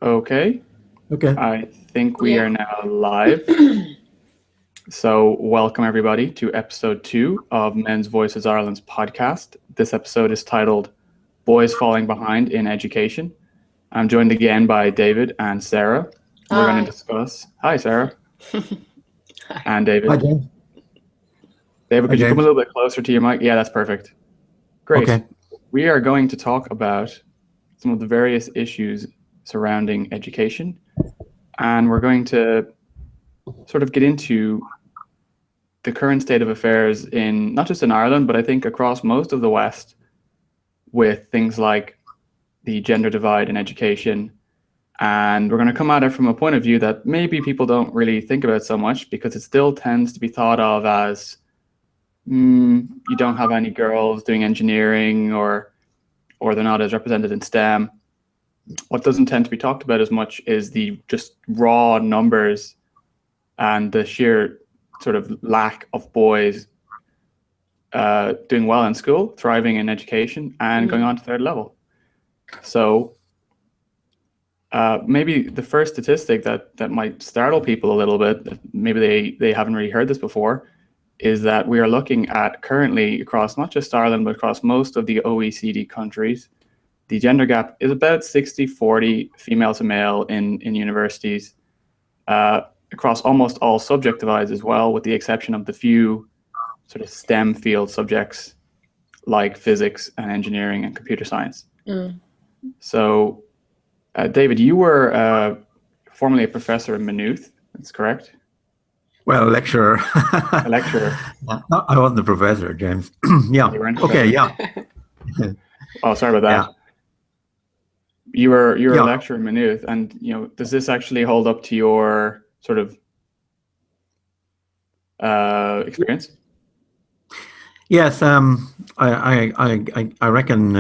Okay, Okay. I think we are now live. So, welcome everybody to episode 2 of Men's Voices Ireland's podcast. This episode is titled Boys Falling Behind in Education. I'm joined again by David and Sarah. We're going to discuss. Hi, Sarah. And Hi, David. James. David, Hi, could you come a James. little bit closer to your mic? Yeah, that's perfect. Great. Okay. We are going to talk about some of the various issues surrounding education, and we're going to sort of get into the current state of affairs in not just in Ireland, but I think across most of the West, with things like the gender divide in education. And we're going to come at it from a point of view that maybe people don't really think about so much, because it still tends to be thought of as you don't have any girls doing engineering, or they're not as represented in STEM. What doesn't tend to be talked about as much is the just raw numbers and the sheer sort of lack of boys doing well in school, thriving in education, and going on to third level. So maybe the first statistic that might startle people a little bit, maybe they haven't really heard this before, is that we are looking at currently across not just Ireland, but across most of the OECD countries, the gender gap is about 60-40 female to male in universities, across almost all subject divides as well, with the exception of the few sort of STEM field subjects like physics and engineering and computer science. So, David, you were formerly a professor in Maynooth, that's correct? Well, lecturer. A lecturer. No, I wasn't a professor, James. Yeah. You weren't a Okay. professor. Yeah. Oh, sorry about that. Yeah. You were a Yeah. lecturer in Maynooth, and does this actually hold up to your sort of experience? Yes. I reckon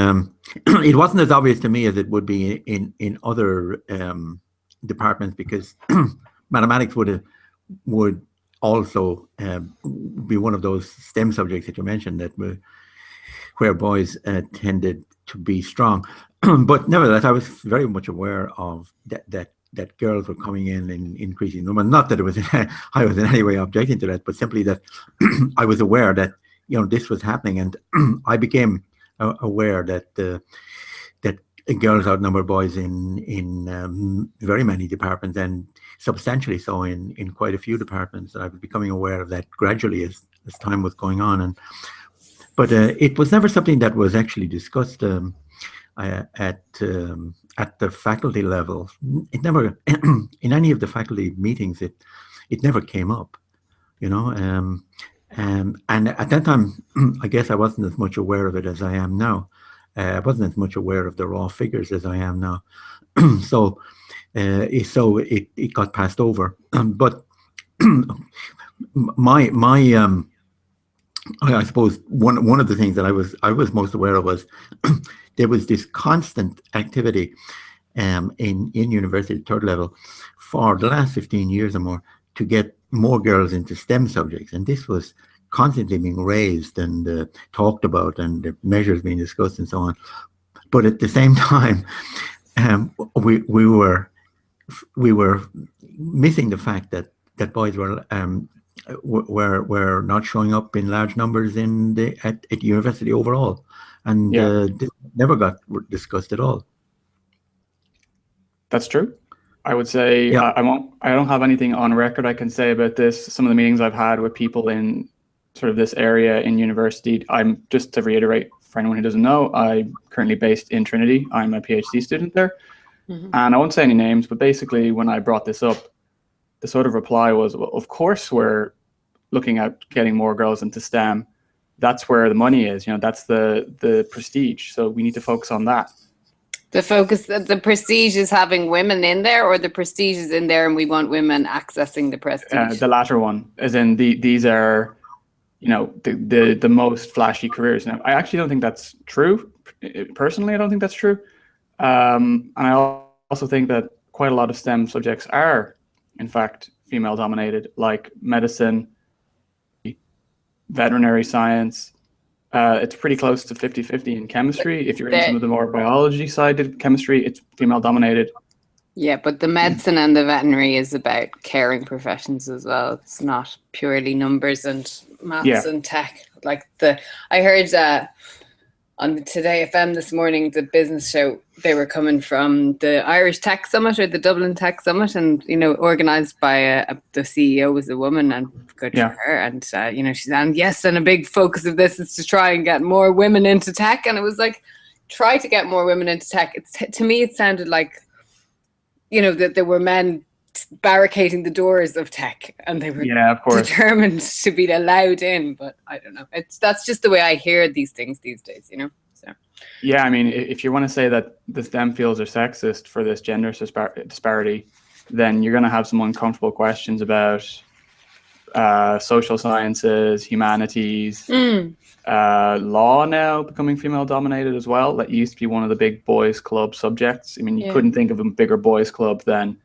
it wasn't as obvious to me as it would be in other departments, because mathematics would also be one of those STEM subjects that you mentioned where boys tended to be strong. But nevertheless, I was very much aware of that girls were coming in increasing number. Not that it was I was in any way objecting to that, but simply that I was aware that this was happening, and I became aware that that girls outnumber boys in very many departments, and substantially so in quite a few departments. And I was becoming aware of that gradually as time was going on, but it was never something that was actually discussed at the faculty level. It never in any of the faculty meetings. It never came up, and at that time, I guess I wasn't as much aware of it as I am now. I wasn't as much aware of the raw figures as I am now. So it got passed over. But I suppose one of the things that I was most aware of was there was this constant activity in university third level for the last 15 years or more to get more girls into STEM subjects, and this was constantly being raised and talked about, and the measures being discussed and so on. But at the same time, we were missing the fact that boys were not showing up in large numbers at university overall, and this never got discussed at all. That's true. I would say I don't have anything on record I can say about this. Some of the meetings I've had with people in sort of this area in university, I'm just to reiterate for anyone who doesn't know, I'm currently based in Trinity. I'm a PhD student there. And I won't say any names, but basically when I brought this up, the sort of reply was, well, of course we're looking at getting more girls into STEM. That's where the money is, that's the prestige. So we need to focus on that. The prestige is having women in there, or the prestige is in there and we want women accessing the prestige? The latter one, as in these are, the most flashy careers. Now, I actually don't think that's true. Personally, I don't think that's true. And I also think that quite a lot of STEM subjects are, in fact, female dominated, like medicine, veterinary science. It's pretty close to 50-50 in chemistry. If you're in some of the more biology sided chemistry, it's female dominated. Yeah, but the medicine and the veterinary is about caring professions as well. It's not purely numbers and maths and tech. I heard on the Today FM this morning, the business show, they were coming from the Irish Tech Summit or the Dublin Tech Summit, and organised by the CEO was a woman, and good for her. And she's and yes, and a big focus of this is to try and get more women into tech. And it was like, try to get more women into tech. To me, it sounded like, that there were men barricading the doors of tech, and they were of course determined to be allowed in. But I don't know. That's just the way I hear these things these days, So. Yeah, I mean, if you want to say that the STEM fields are sexist for this gender disparity, then you're going to have some uncomfortable questions about social sciences, humanities, law now becoming female dominated as well. That used to be one of the big boys club subjects. I mean, you couldn't think of a bigger boys club than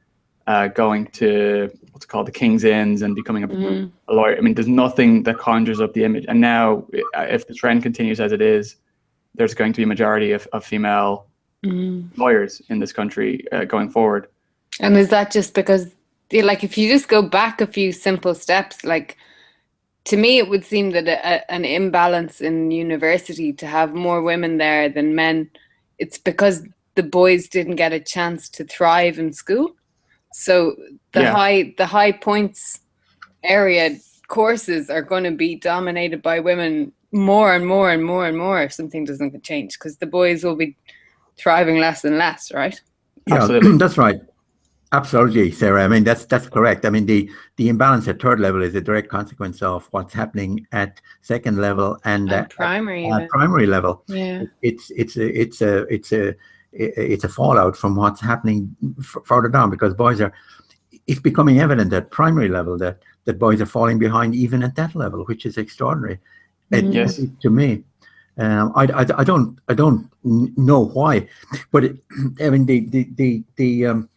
going to what's called the King's Inns and becoming a lawyer. I mean, there's nothing that conjures up the image. And now, if the trend continues as it is, there's going to be a majority of female lawyers in this country going forward. And is that just because, if you just go back a few simple steps, to me, it would seem that an imbalance in university, to have more women there than men, it's because the boys didn't get a chance to thrive in school. So the high points area courses are going to be dominated by women more and more and more and more if something doesn't change, because the boys will be thriving less and less, right? Yeah, absolutely. That's right. Absolutely, Sarah. I mean, that's correct. I mean, the imbalance at third level is a direct consequence of what's happening at second level and primary level. Yeah, it's a fallout from what's happening further down, because it's becoming evident at primary level that boys are falling behind even at that level, which is extraordinary. Yes. To me. I don't know why, but I mean the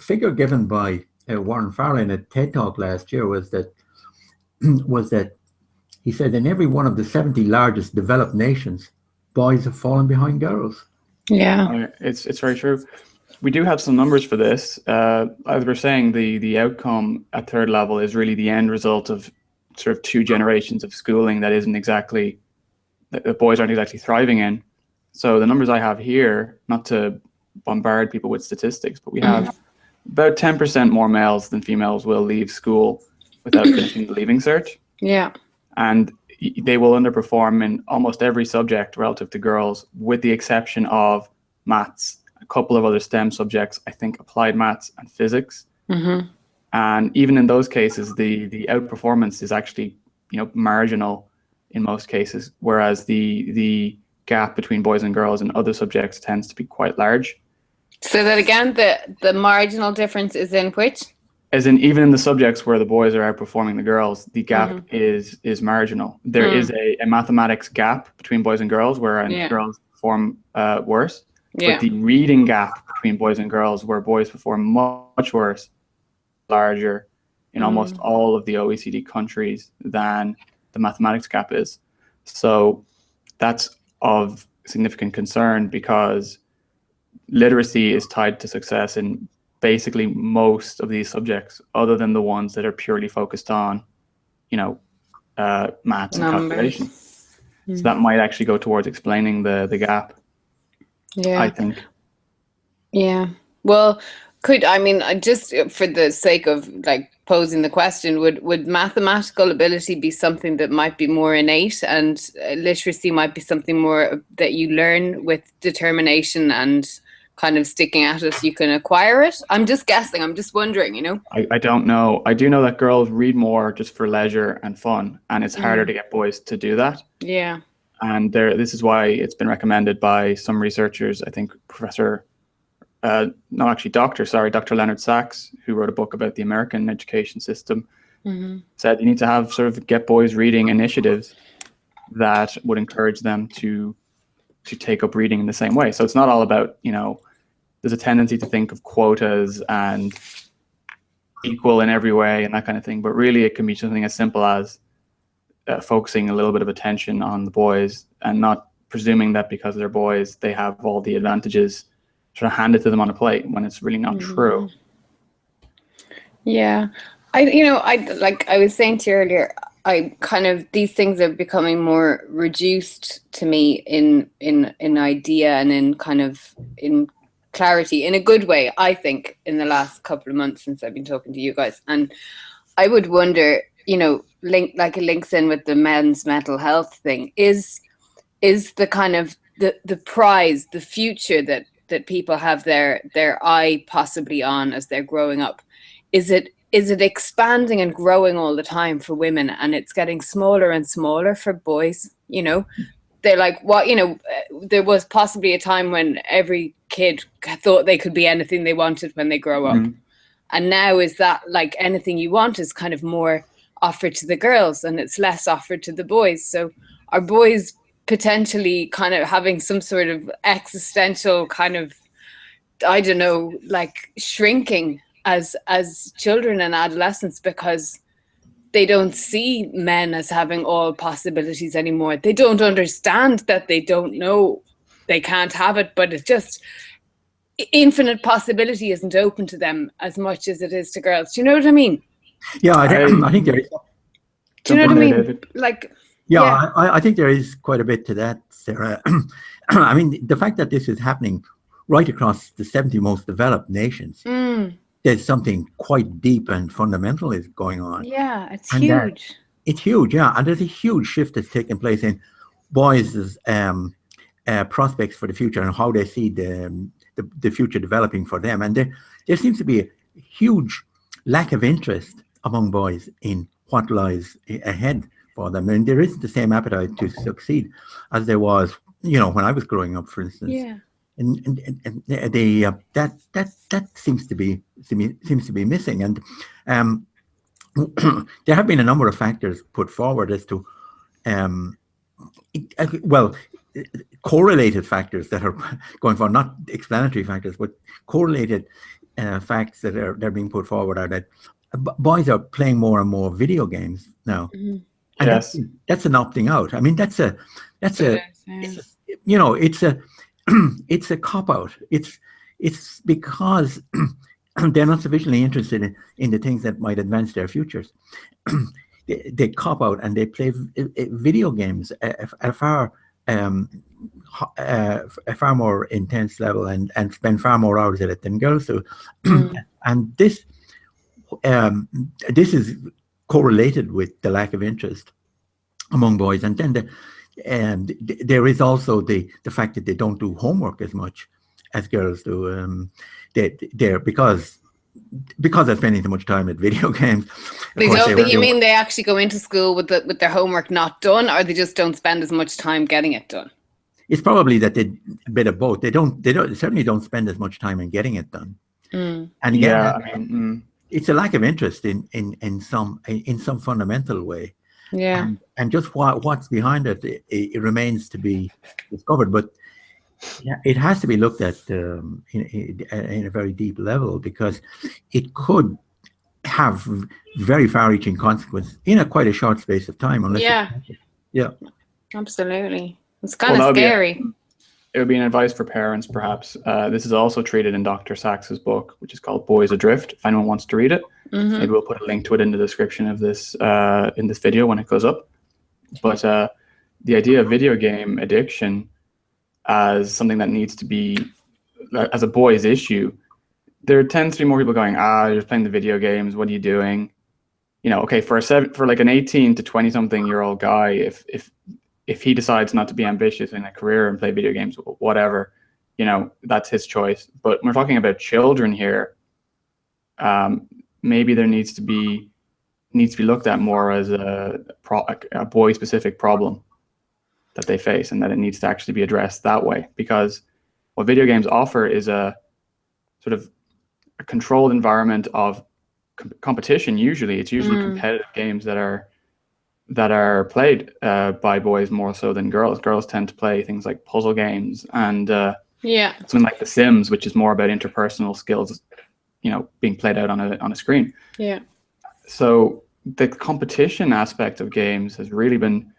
figure given by Warren Farrell in a TED Talk last year was that he said in every one of the 70 largest developed nations, boys have fallen behind girls. Yeah, it's very true. We do have some numbers for this. As we're saying, the outcome at third level is really the end result of sort of 2 generations of schooling that isn't exactly, the boys aren't exactly thriving in. So the numbers I have here, not to bombard people with statistics, but we have about 10% more males than females will leave school without finishing the leaving cert. Yeah. And they will underperform in almost every subject relative to girls, with the exception of maths, a couple of other STEM subjects, I think applied maths and physics. And even in those cases, the outperformance is actually, marginal in most cases, whereas the gap between boys and girls in other subjects tends to be quite large. So that again, the marginal difference is in which? As in, even in the subjects where the boys are outperforming the girls, the gap is marginal. There is a mathematics gap between boys and girls where girls perform worse. But the reading gap between boys and girls, where boys perform much worse, larger in almost all of the OECD countries than the mathematics gap is. So that's of significant concern, because literacy is tied to success in basically most of these subjects, other than the ones that are purely focused on, maths and calculation. So that might actually go towards explaining the gap. Yeah, I think. Yeah. Well, just for the sake of posing the question, would mathematical ability be something that might be more innate, and literacy might be something more that you learn with determination and kind of sticking at it? You can acquire it. I'm just guessing. I'm just wondering, I don't know. I do know that girls read more just for leisure and fun, and it's harder to get boys to do that. Yeah. And this is why it's been recommended by some researchers. I think Dr. Leonard Sachs, who wrote a book about the American education system, said you need to have sort of get boys reading initiatives that would encourage them to take up reading in the same way. So it's not all about, there's a tendency to think of quotas and equal in every way and that kind of thing, but really it can be something as simple as focusing a little bit of attention on the boys, and not presuming that because they're boys they have all the advantages sort of handed to them on a plate when it's really not true. Yeah. I was saying to you earlier, these things are becoming more reduced to me in idea and in clarity, in a good way, I think, in the last couple of months since I've been talking to you guys. And I would wonder, it links in with the men's mental health thing, is the kind of the prize, the future that people have their eye possibly on as they're growing up. Is it expanding and growing all the time for women, and it's getting smaller and smaller for boys? They're like, there was possibly a time when every kid thought they could be anything they wanted when they grow up. And now is that like anything you want is kind of more offered to the girls and it's less offered to the boys. So are boys potentially kind of having some sort of existential kind of, I don't know, like shrinking as children and adolescents because they don't see men as having all possibilities anymore? They don't understand that they don't know they can't have it, but it's just infinite possibility isn't open to them as much as it is to girls. Do you know what I mean? Yeah, I think there is. Do you know what I mean? Like, I think there is quite a bit to that, Sarah. I mean, the fact that this is happening right across the 70 most developed nations, there's something quite deep and fundamental is going on. Yeah, it's huge. It's huge, yeah. And there's a huge shift that's taken place in boys' prospects for the future and how they see the future developing for them. And there seems to be a huge lack of interest among boys in what lies ahead for them. And there isn't the same appetite to succeed as there was, when I was growing up, for instance. Yeah. And that seems to be missing. And there have been a number of factors put forward as to correlated factors that are going for, not explanatory factors, but correlated facts that are being put forward are that boys are playing more and more video games now. And that's an opting out. I mean, it's a cop out. It's because they're not sufficiently interested in the things that might advance their futures. They cop out and they play video games at a far more intense level and spend far more hours at it than girls do. And this is correlated with the lack of interest among boys. And then there is also the fact that they don't do homework as much as girls do. They're because they're spending too much time at video games. You mean they actually go into school with their homework not done, or they just don't spend as much time getting it done? It's probably that a bit of both. They certainly don't spend as much time in getting it done. And again, it's a lack of interest in some fundamental way. Yeah. And just what's behind it remains to be discovered. But it has to be looked at in a very deep level, because it could have very far-reaching consequences in quite a short space of time. Absolutely. It's kind of scary. It would be an advice for parents, perhaps. This is also treated in Dr. Sachs's book, which is called Boys Adrift. If anyone wants to read it, maybe we'll put a link to it in the description of this in this video when it goes up. But the idea of video game addiction as something that needs to be, as a boy's issue, there tends to be more people going, you're just playing the video games, what are you doing? Okay, for like an 18 to 20 something year old guy, if he decides not to be ambitious in a career and play video games, whatever, that's his choice. But when we're talking about children here, maybe there needs to be looked at more as a boy specific problem that they face, and that it needs to actually be addressed that way. Because what video games offer is a sort of a controlled environment of competition. Usually competitive games that are played by boys more so than girls. Girls tend to play things like puzzle games and something like The Sims, which is more about interpersonal skills, being played out on a screen. Yeah. So the competition aspect of games has really been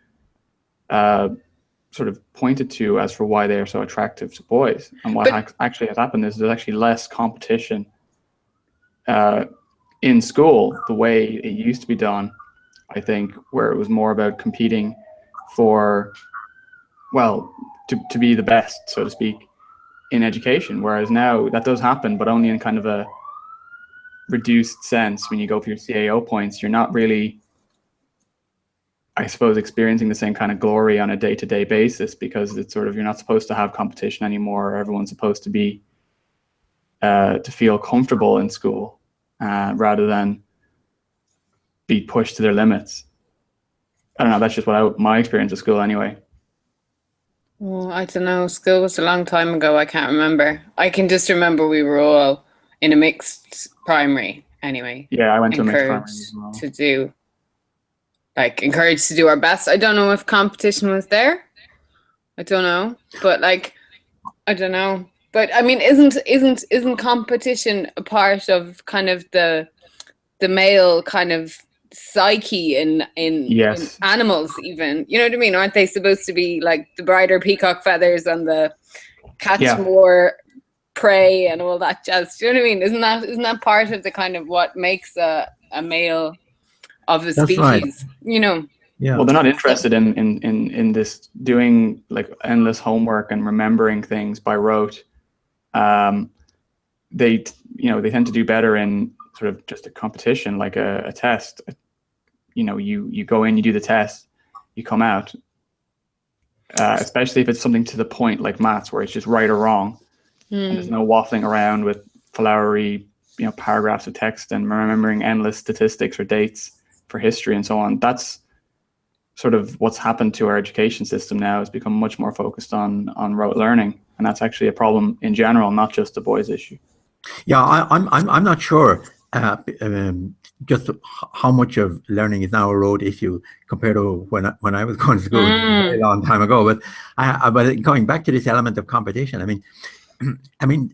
sort of pointed to as for why they are so attractive to boys. And what actually has happened is there's actually less competition in school the way it used to be done, I think, where it was more about competing for, well, to be the best, so to speak, in education. Whereas now that does happen, but only in kind of a reduced sense. When you go for your CAO points, you're not really, I suppose, experiencing the same kind of glory on a day-to-day basis, because it's sort of, you're not supposed to have competition anymore. Everyone's supposed to be to feel comfortable in school rather than be pushed to their limits. I don't know, that's just what my experience of school anyway. Oh, I don't know. School was a long time ago. I can't remember. I can just remember we were all in a mixed primary anyway. Yeah, I went to a mixed primary as well. Encouraged to do our best. I don't know if competition was there. I don't know. But I don't know. But I mean, isn't competition a part of kind of the male kind of psyche in animals even? You know what I mean? Aren't they supposed to be like the brighter peacock feathers and the catch more prey and all that jazz? Do you know what I mean? Isn't that part of the kind of what makes a male of the species? Right. You know? Yeah. Well, they're not interested in this doing like endless homework and remembering things by rote. They tend to do better in sort of just a competition, like a test. You go in, you do the test, you come out. Especially if it's something to the point like maths, where it's just right or wrong, and there's no waffling around with flowery, paragraphs of text and remembering endless statistics or dates for history and so on. That's sort of what's happened to our education system now. It's become much more focused on rote learning, and that's actually a problem in general, not just a boys' issue. Yeah, I'm not sure just how much of learning is now a rote issue compared to when I was going to school a very long time ago. But going back to this element of competition, I mean,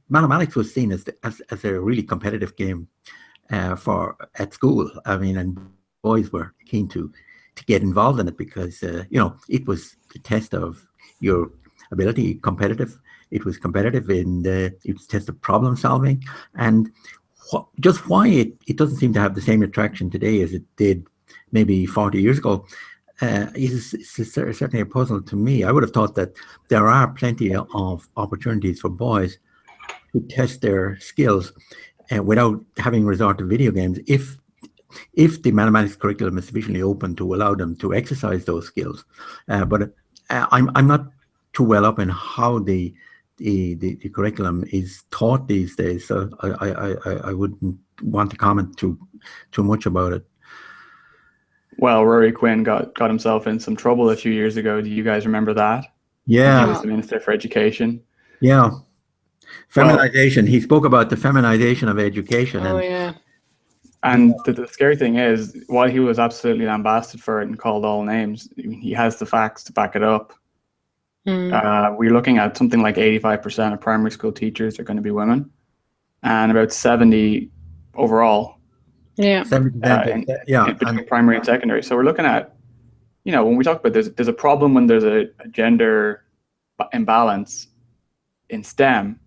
mathematics was seen as a really competitive game at school. I mean, and boys were keen to get involved in it because it was the test of your ability, competitive. It was competitive in it was a test of problem solving, and just why it doesn't seem to have the same attraction today as it did maybe 40 years ago is certainly a puzzle to me. I would have thought that there are plenty of opportunities for boys to test their skills without having resort to video games if the mathematics curriculum is sufficiently open to allow them to exercise those skills. But I'm not too well up in how the curriculum is taught these days, so I wouldn't want to comment too much about it. Well, Rory Quinn got himself in some trouble a few years ago. Do you guys remember that? Yeah. He was the Minister for Education. Yeah. Feminization. Well, he spoke about the feminization of education. And the scary thing is, while he was absolutely lambasted for it and called all names, he has the facts to back it up. We're looking at something like 85% of primary school teachers are going to be women, and about 70 overall. Yeah. Between primary and secondary. So we're looking at, when we talk about there's a problem when there's a gender imbalance in STEM,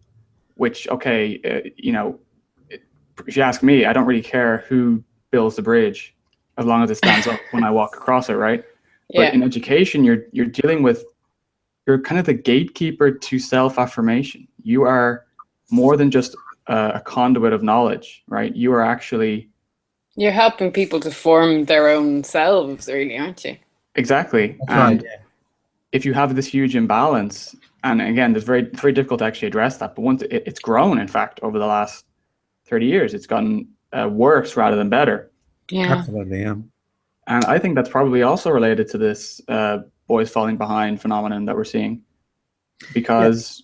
which, if you ask me, I don't really care who builds the bridge as long as it stands up when I walk across it, right? Yeah. But in education, you're dealing with, you're kind of the gatekeeper to self-affirmation. You are more than just a conduit of knowledge, right? You are actually... You're helping people to form their own selves, really, aren't you? Exactly. That's right. If you have this huge imbalance, and again, it's very, very difficult to actually address that, but once it's grown, in fact, over the last 30 years, it's gotten worse rather than better. Yeah. Absolutely, yeah. And I think that's probably also related to this boys falling behind phenomenon that we're seeing, because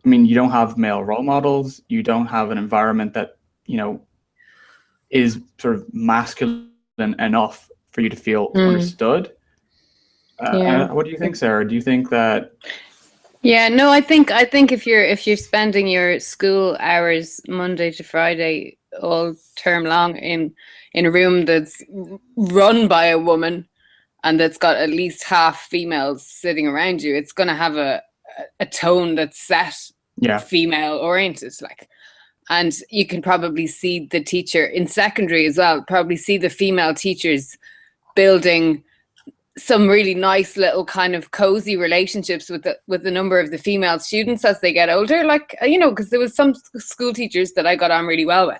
you don't have male role models, you don't have an environment that is sort of masculine enough for you to feel understood. What do you think, Sarah? Do you think that? Yeah, no, I think if you're spending your school hours Monday to Friday all term long in a room that's run by a woman, and that's got at least half females sitting around you, it's going to have a tone that's set female oriented, like. And you can probably see the teacher in secondary as well, probably see the female teachers building some really nice little kind of cozy relationships with the number of the female students as they get older. Like, you know, because there was some school teachers that I got on really well with.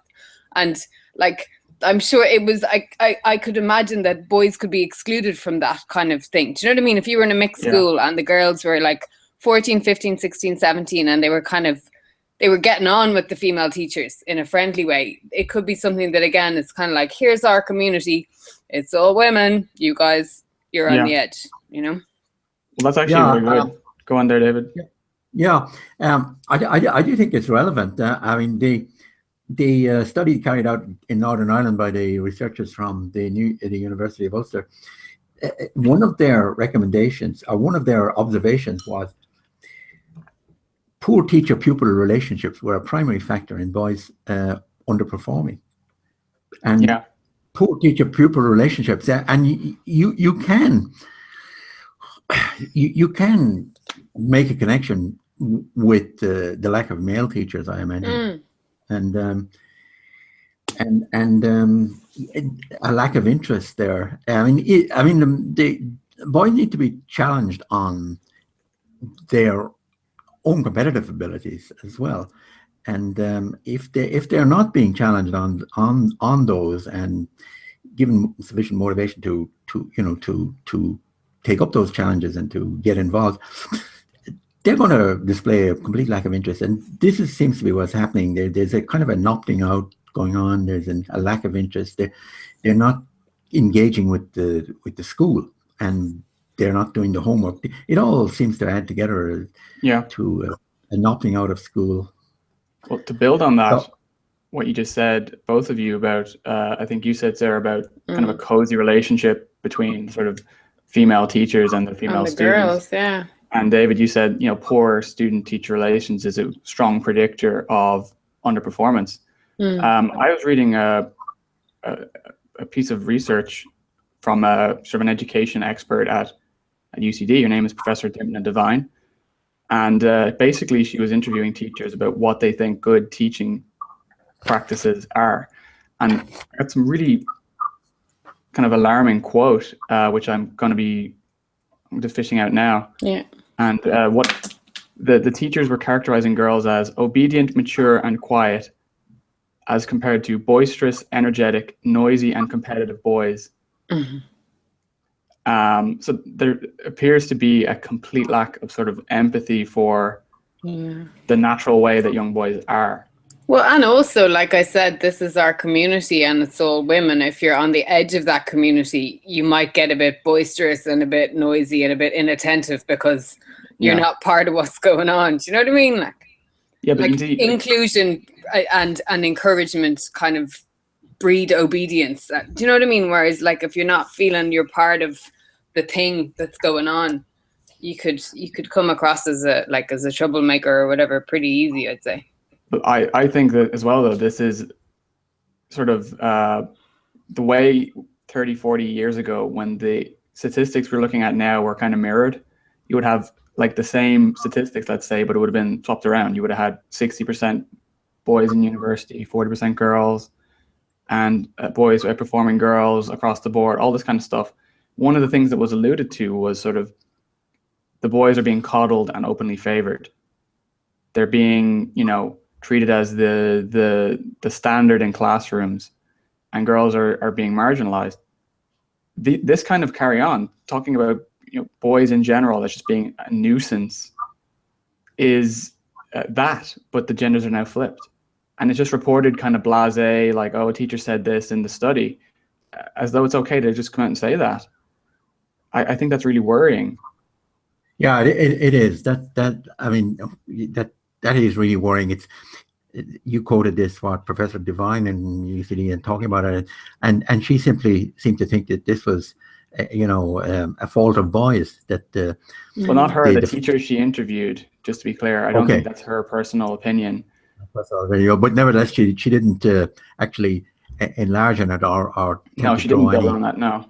And like, I'm sure it was, I could imagine that boys could be excluded from that kind of thing. Do you know what I mean? If you were in a mixed school and the girls were like 14, 15, 16, 17, and they were getting on with the female teachers in a friendly way, it could be something that, again, it's kind of like, here's our community. It's all women. You guys, you're on the edge, you know? Well, that's actually really good. Go on there, David. Yeah. I do think it's relevant. I mean, the study carried out in Northern Ireland by the researchers from the University of Ulster, one of their recommendations, or one of their observations, was poor teacher-pupil relationships were a primary factor in boys underperforming. And poor teacher-pupil relationships, and you can make a connection with the lack of male teachers, I imagine, and a lack of interest there. I mean, the boys need to be challenged on their own competitive abilities as well, and if they're not being challenged on those and given sufficient motivation to take up those challenges and to get involved, they're going to display a complete lack of interest. And this seems to be what's happening. There's a kind of an opting out going on. There's a lack of interest. They're not engaging with the school, and they're not doing the homework. It all seems to add together to an opting out of school. Well, to build on that, what you just said, both of you, about, I think you said, Sarah, about kind of a cozy relationship between sort of female teachers and the female and the students. Girls, And David, you said, you know, poor student-teacher relations is a strong predictor of underperformance. I was reading a piece of research from a sort of an education expert at UCD. Her name is Professor Dympna Devine. And basically, she was interviewing teachers about what they think good teaching practices are. And I got some really kind of alarming quote, which I'm just fishing out now. Yeah. And what the teachers were characterizing girls as obedient, mature, and quiet, as compared to boisterous, energetic, noisy, and competitive boys. So there appears to be a complete lack of sort of empathy for the natural way that young boys are. Well, and also, like I said, this is our community and it's all women. If you're on the edge of that community, you might get a bit boisterous and a bit noisy and a bit inattentive because you're not part of what's going on. Do you know what I mean? But like inclusion and encouragement kind of breed obedience. Do you know what I mean? Whereas, like, if you're not feeling you're part of the thing that's going on, you could come across as a troublemaker or whatever pretty easy, I'd say. But I think that as well, though, this is sort of the way 30, 40 years ago, when the statistics we're looking at now were kind of mirrored. You would have like the same statistics, let's say, but it would have been swapped around. You would have had 60% boys in university, 40% girls, and boys outperforming girls across the board, all this kind of stuff. One of the things that was alluded to was sort of the boys are being coddled and openly favored. They're being, treated as the standard in classrooms, and girls are being marginalized. This kind of carry on, talking about boys in general as just being a nuisance, is that, but the genders are now flipped. And it's just reported kind of blasé, like, oh, a teacher said this in the study, as though it's okay to just come out and say that. I think that's really worrying. Yeah, it is. That is really worrying. You quoted this, Professor Devine in UCD, and talking about it, and she simply seemed to think that this was, a fault of boys. That well, not her. The teacher she interviewed. Just to be clear, I don't think that's her personal opinion. But nevertheless, she didn't actually enlarge on it or no, she didn't build on that. No.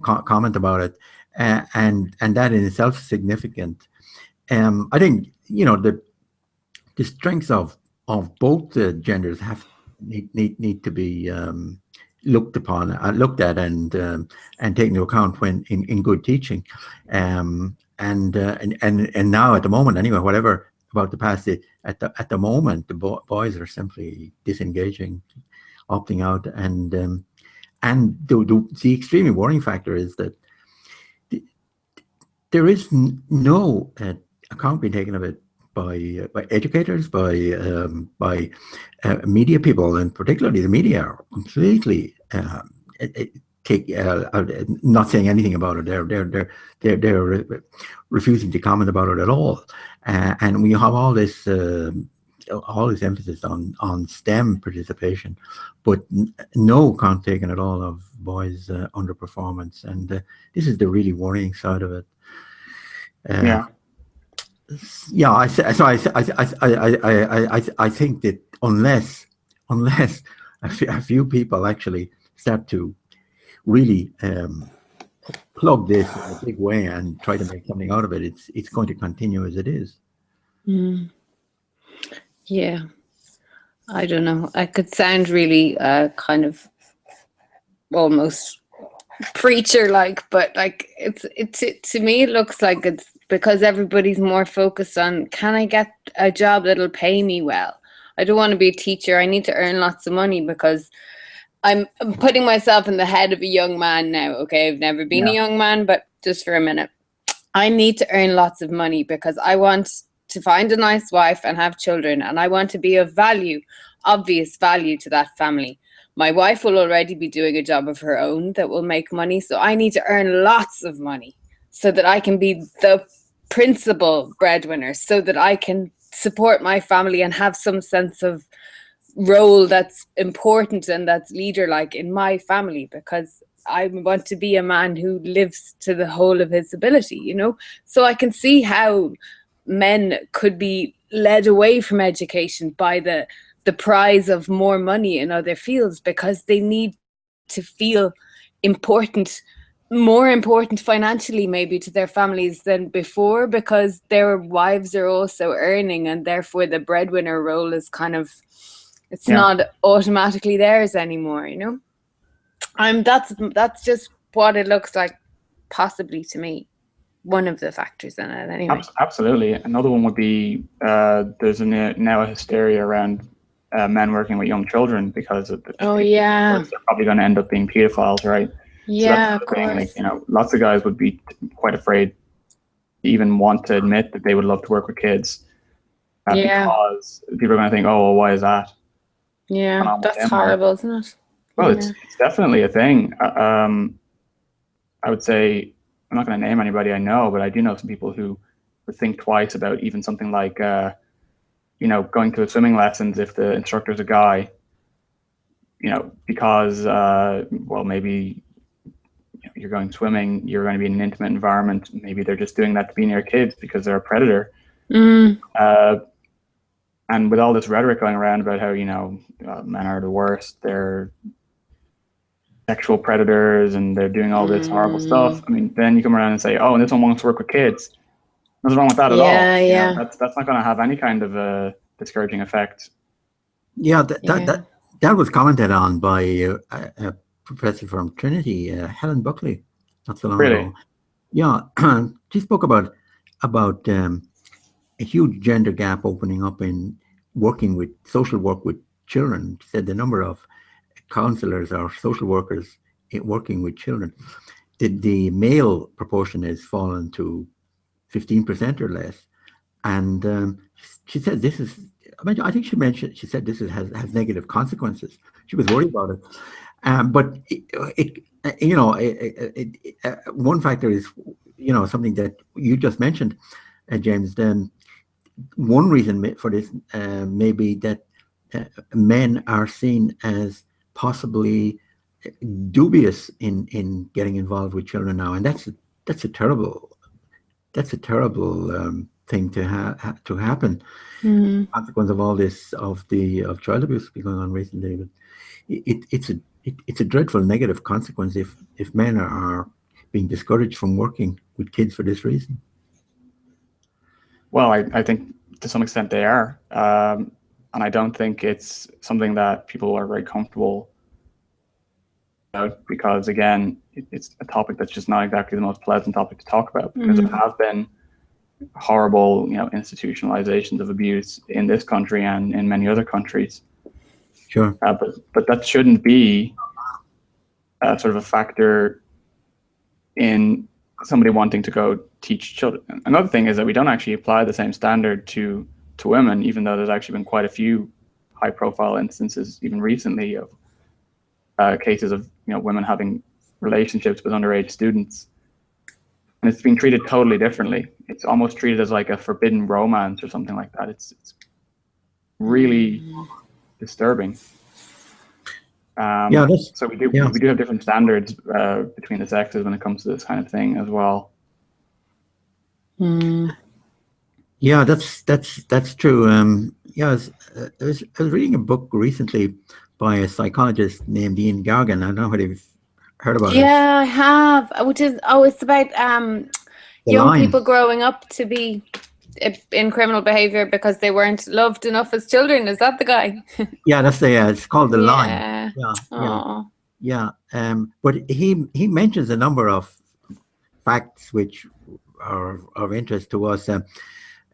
comment about it, and that in itself is significant. I think the strengths of both genders need to be looked at and taken into account when in good teaching, and now at the moment anyway, whatever about the past, at the moment the boys are simply disengaging, opting out, and the extremely worrying factor is that there is no account being taken of it by educators, by media people, and particularly the media are completely not saying anything about it. They're refusing to comment about it at all, and we have all this emphasis on STEM participation, but no account taken at all of boys' underperformance, and this is the really worrying side of it. I think that unless a few people actually start to really plug this in a big way and try to make something out of it, it's going to continue as it is. Yeah, I don't know. I could sound really kind of almost preacher-like, but like to me it looks like it's because everybody's more focused on, can I get a job that'll pay me well? I don't want to be a teacher. I need to earn lots of money because I'm putting myself in the head of a young man now. Okay, I've never been a young man, but just for a minute, I need to earn lots of money because I want to find a nice wife and have children, and I want to be of value, obvious value to that family. My wife will already be doing a job of her own that will make money, so I need to earn lots of money so that I can be the principal breadwinner, so that I can support my family and have some sense of role that's important and that's leader-like in my family, because I want to be a man who lives to the whole of his ability, So I can see how men could be led away from education by the prize of more money in other fields, because they need to feel important, more important financially maybe to their families than before, because their wives are also earning, and therefore the breadwinner role is kind of, it's not automatically theirs anymore, that's just what it looks like, possibly, to me. One of the factors in it anyway. Absolutely. Another one would be there's now a hysteria around men working with young children because of they're probably going to end up being pedophiles, right? Yeah, of course. Like, lots of guys would be quite afraid to even want to admit that they would love to work with kids because people are going to think, oh, well, why is that? Yeah, that's horrible, isn't it? Well, it's definitely a thing. I would say, I'm not going to name anybody I know, but I do know some people who would think twice about even something like, going to swimming lessons if the instructor's a guy, because, maybe you're going swimming, you're going to be in an intimate environment. Maybe they're just doing that to be near kids because they're a predator. And with all this rhetoric going around about how, men are the worst, they're sexual predators and they're doing all this horrible stuff. I mean, then you come around and say, oh, and this one wants to work with kids. Nothing wrong with that at all. Yeah. That's not going to have any kind of a discouraging effect. Yeah, that was commented on by a professor from Trinity, Helen Buckley, not so long ago. Yeah, she spoke about a huge gender gap opening up in working with social work with children. She said the number of counselors or social workers working with children, the male proportion has fallen to 15% or less. And she said this is, I think she said this has negative consequences. She was worried about it. But one factor is, something that you just mentioned, James. Then one reason for this may be that men are seen as possibly dubious in getting involved with children now, and that's a terrible thing to happen. Consequence of all this of child abuse going on recently. It's a dreadful negative consequence if men are being discouraged from working with kids for this reason. Well, I think to some extent they are. And I don't think it's something that people are very comfortable about, because again, it's a topic that's just not exactly the most pleasant topic to talk about, because there have been horrible, institutionalizations of abuse in this country and in many other countries. Sure. But that shouldn't be sort of a factor in somebody wanting to go teach children. Another thing is that we don't actually apply the same standard to women, even though there's actually been quite a few high-profile instances, even recently, of cases of women having relationships with underage students, and it's been treated totally differently. It's almost treated as like a forbidden romance or something like that. It's really disturbing. So we do have different standards between the sexes when it comes to this kind of thing as well. Yeah, that's true. I was reading a book recently by a psychologist named Ian Gargan. I don't know whether you've heard about it. Yeah, I have. It's about young people growing up to be in criminal behavior because they weren't loved enough as children. Is that the guy? Yeah, that's it's called The Line. Yeah. But he mentions a number of facts which are of interest to us.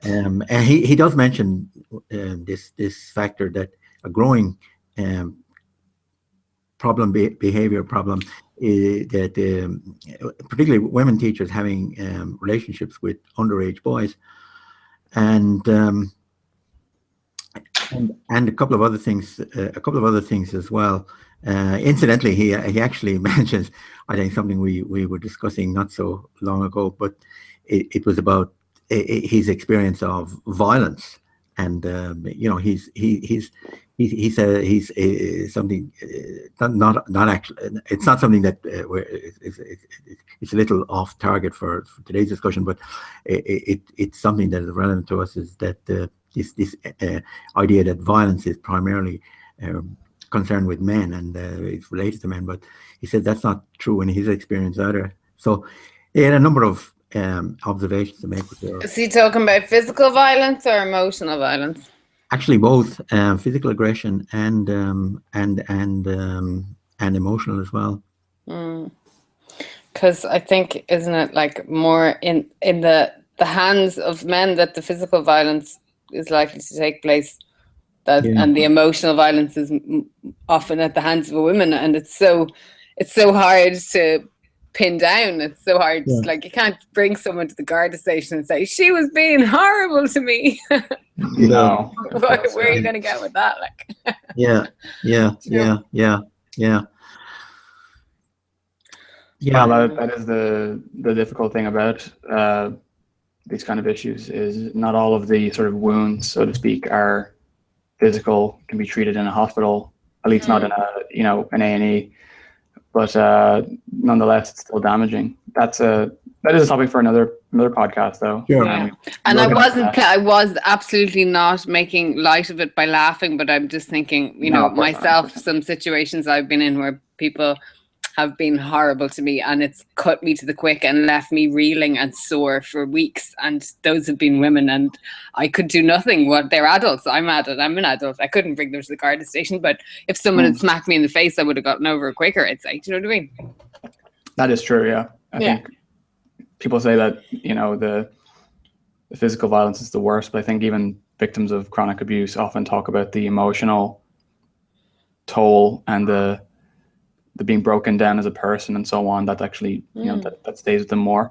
And he does mention this factor that a growing behavior problem is that particularly women teachers having relationships with underage boys, and a couple of other things as well. Incidentally, he actually mentions, I think, something we were discussing not so long ago, but it was about his experience of violence, and he said he's something not actually. It's not something that it's a little off target for today's discussion, but it's something that is relevant to us. Is that this idea that violence is primarily concerned with men and it's related to men, but he said that's not true in his experience either. So he had a number of observations to make. Is he talking about physical violence or emotional violence? Actually, both physical aggression and emotional as well. Because I think, isn't it like more in the hands of men that the physical violence is likely to take place, and the emotional violence is often at the hands of a woman, and it's so hard to pin down. It's so hard. Yeah. Like, you can't bring someone to the Garda station and say she was being horrible to me. No. Where are you going to get with that? Like. Yeah. Well, that is the difficult thing about these kind of issues, is not all of the sort of wounds, so to speak, are physical, can be treated in a hospital, at least not in an A&E. But nonetheless, it's still damaging. That is a topic for another podcast, though. Sure. And I was absolutely not making light of it by laughing, but I'm just thinking, myself, some situations I've been in where people have been horrible to me, and it's cut me to the quick and left me reeling and sore for weeks. And those have been women, and I could do nothing. They're adults. I'm an adult. I couldn't bring them to the Garda station, but if someone had smacked me in the face, I would have gotten over it quicker, I'd say. Do you know what I mean? That is true, yeah. I think people say that, the physical violence is the worst, but I think even victims of chronic abuse often talk about the emotional toll and the being broken down as a person and so on. That actually, that stays with them more.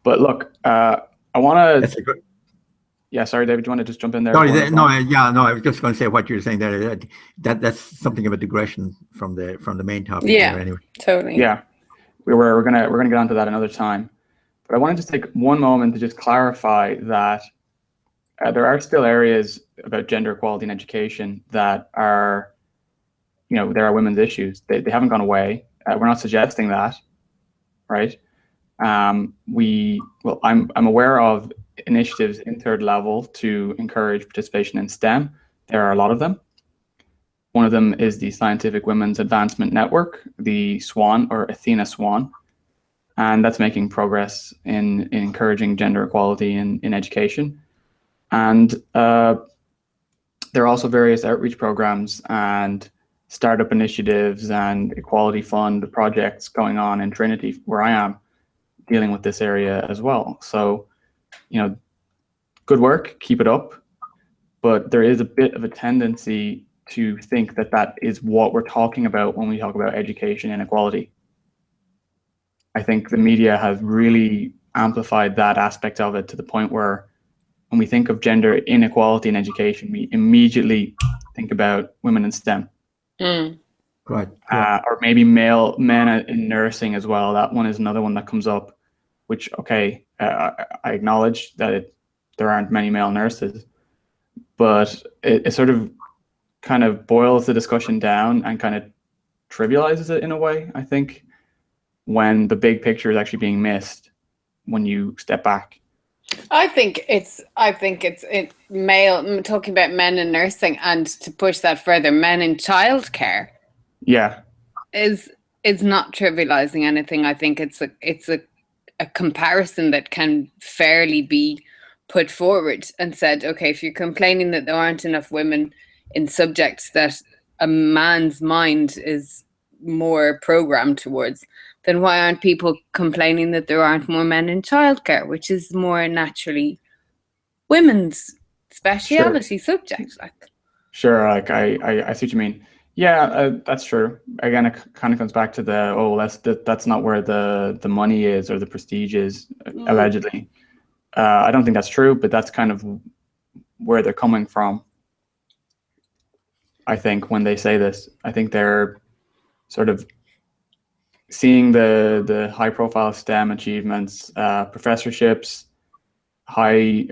But look, I want to. Yeah, sorry, David. Do you want to just jump in there? No. I was just going to say what you're saying there. That's something of a digression from the main topic. Yeah, there, anyway. Totally. Yeah, we're gonna get onto that another time. But I want to just take one moment to just clarify that there are still areas about gender equality in education that are. There are women's issues. They haven't gone away. We're not suggesting that, right? I'm aware of initiatives in third level to encourage participation in STEM. There are a lot of them. One of them is the Scientific Women's Advancement Network, the SWAN, or Athena SWAN. and that's making progress in encouraging gender equality in education. And there are also various outreach programs and startup initiatives and equality fund projects going on in Trinity, where I am, dealing with this area as well. So, good work, keep it up. But there is a bit of a tendency to think that that is what we're talking about when we talk about education inequality. I think the media has really amplified that aspect of it to the point where when we think of gender inequality in education, we immediately think about women in STEM. Right. Or maybe men in nursing as well. That one is another one that comes up, which, I acknowledge that there aren't many male nurses, but it sort of kind of boils the discussion down and kind of trivializes it in a way, I think, when the big picture is actually being missed when you step back. I think it's male, talking about men in nursing, and to push that further, men in childcare. Yeah. Is not trivializing anything. I think it's a comparison that can fairly be put forward and said, okay, if you're complaining that there aren't enough women in subjects that a man's mind is more programmed towards, then why aren't people complaining that there aren't more men in childcare, which is more naturally women's speciality subject? Sure, I see what you mean. Yeah, that's true. Again, it kind of comes back to that's not where the money is or the prestige is, allegedly. I don't think that's true, but that's kind of where they're coming from. I think when they say this, I think they're sort of seeing the high profile STEM achievements, professorships, high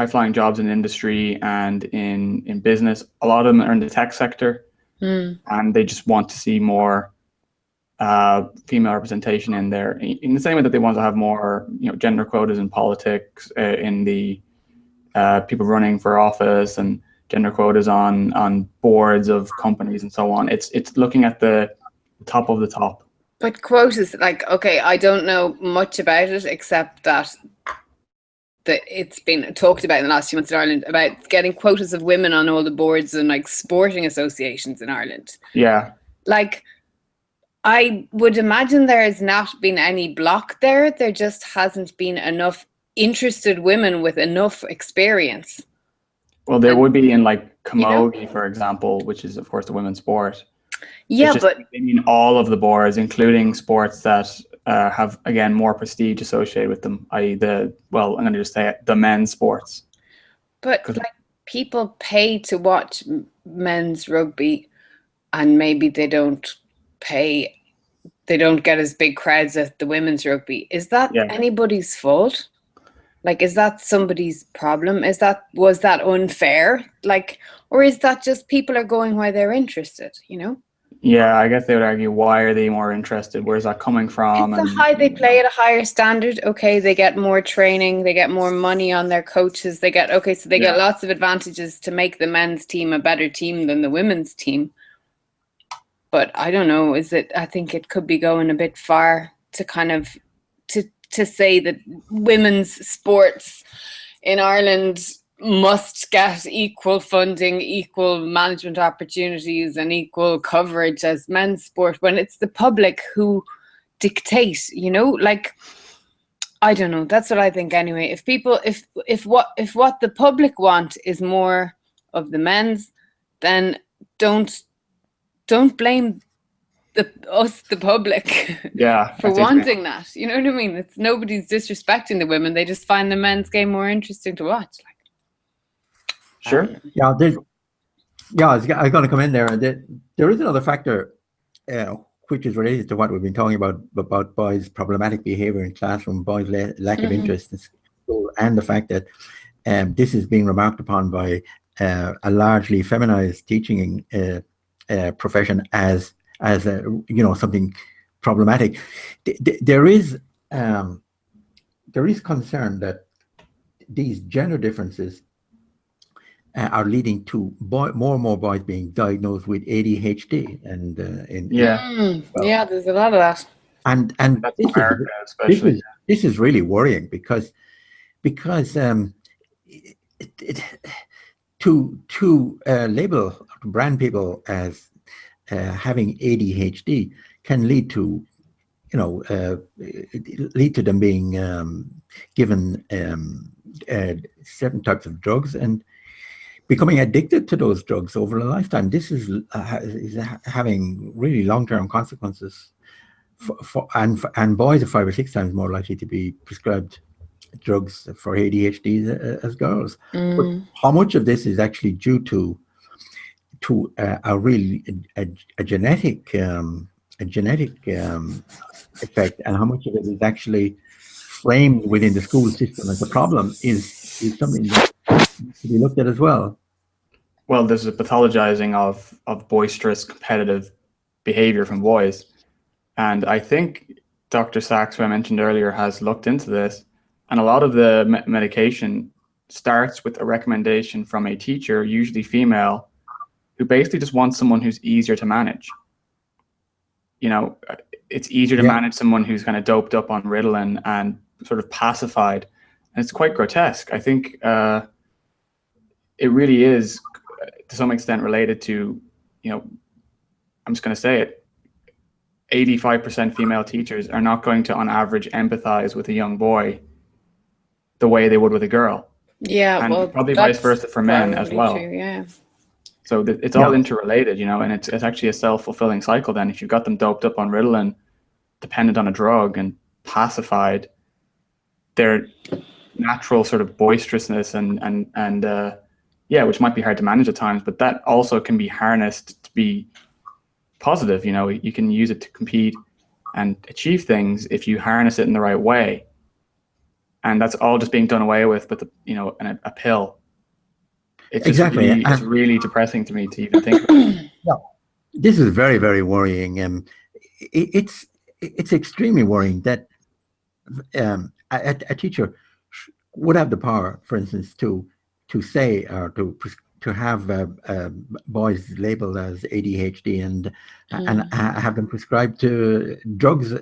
flying jobs in industry and in business. A lot of them are in the tech sector, and they just want to see more female representation in there, in the same way that they want to have more gender quotas in politics, in the people running for office, and gender quotas on boards of companies and so on. It's looking at the top of the top. But quotas, okay, I don't know much about it except that it's been talked about in the last few months in Ireland about getting quotas of women on all the boards and sporting associations in Ireland. Yeah. I would imagine there has not been any block there. There just hasn't been enough interested women with enough experience. Well, there would be in camogie, for example, which is of course a women's sport. Yeah, but I mean all of the boards, including sports that have again more prestige associated with them, i.e. I'm going to just say it, the men's sports. But people pay to watch men's rugby, and maybe they don't get as big crowds as the women's rugby. Is that anybody's fault? Is that somebody's problem? Was that unfair? Or is that just people are going where they're interested, Yeah, I guess they would argue, why are they more interested? Where's that coming from? They play at a higher standard. Okay, they get more training, they get more money on their coaches. They get lots of advantages to make the men's team a better team than the women's team. But I don't know, I think it could be going a bit far to kind of to say that women's sports in Ireland must get equal funding, equal management opportunities, and equal coverage as men's sport, when it's the public who dictate, I don't know. That's what I think anyway. If what the public want is more of the men's, then don't blame the public for wanting that. You know what I mean? It's nobody's disrespecting the women. They just find the men's game more interesting to watch. Sure. I was going to come in there, and there is another factor, which is related to what we've been talking about boys' problematic behavior in classroom, boys' lack of interest in school, and the fact that this is being remarked upon by a largely feminized teaching profession as something problematic. There is concern that these gender differences are leading to more and more boys being diagnosed with ADHD, and there's a lot of that. And That's this America, especially. this is really worrying because to label, to brand people as having ADHD can lead to, you know, lead to them being given certain types of drugs and becoming addicted to those drugs over a lifetime. This is having really long-term consequences and boys are 5 or 6 times more likely to be prescribed drugs for ADHD as girls. But how much of this is actually due to a really a genetic effect, and how much of it is actually framed within the school system as a problem is something that needs to be looked at as well. Well, there's a pathologizing of boisterous competitive behavior from boys. And I think Dr. Sachs, who I mentioned earlier, has looked into this. And a lot of the medication starts with a recommendation from a teacher, usually female, who basically just wants someone who's easier to manage. You know, it's easier to manage someone who's kind of doped up on Ritalin and sort of pacified. And it's quite grotesque. I think it really is, to some extent, related to, you know, I'm just going to say it, 85% female teachers are not going to, on average, empathize with a young boy the way they would with a girl. Yeah, and well, probably vice versa for men as well. True, yeah. So it's all interrelated, you know, and it's actually a self-fulfilling cycle then. If you've got them doped up on Ritalin, dependent on a drug and pacified, their natural sort of boisterousness and which might be hard to manage at times, but that also can be harnessed to be positive. You know, you can use it to compete and achieve things if you harness it in the right way. And that's all just being done away with a pill. It's exactly. It's really depressing to me to even think about it. Yeah, this is very, very worrying. It's extremely worrying that a teacher would have the power, for instance, to say or to have boys labeled as ADHD and have them prescribed to drugs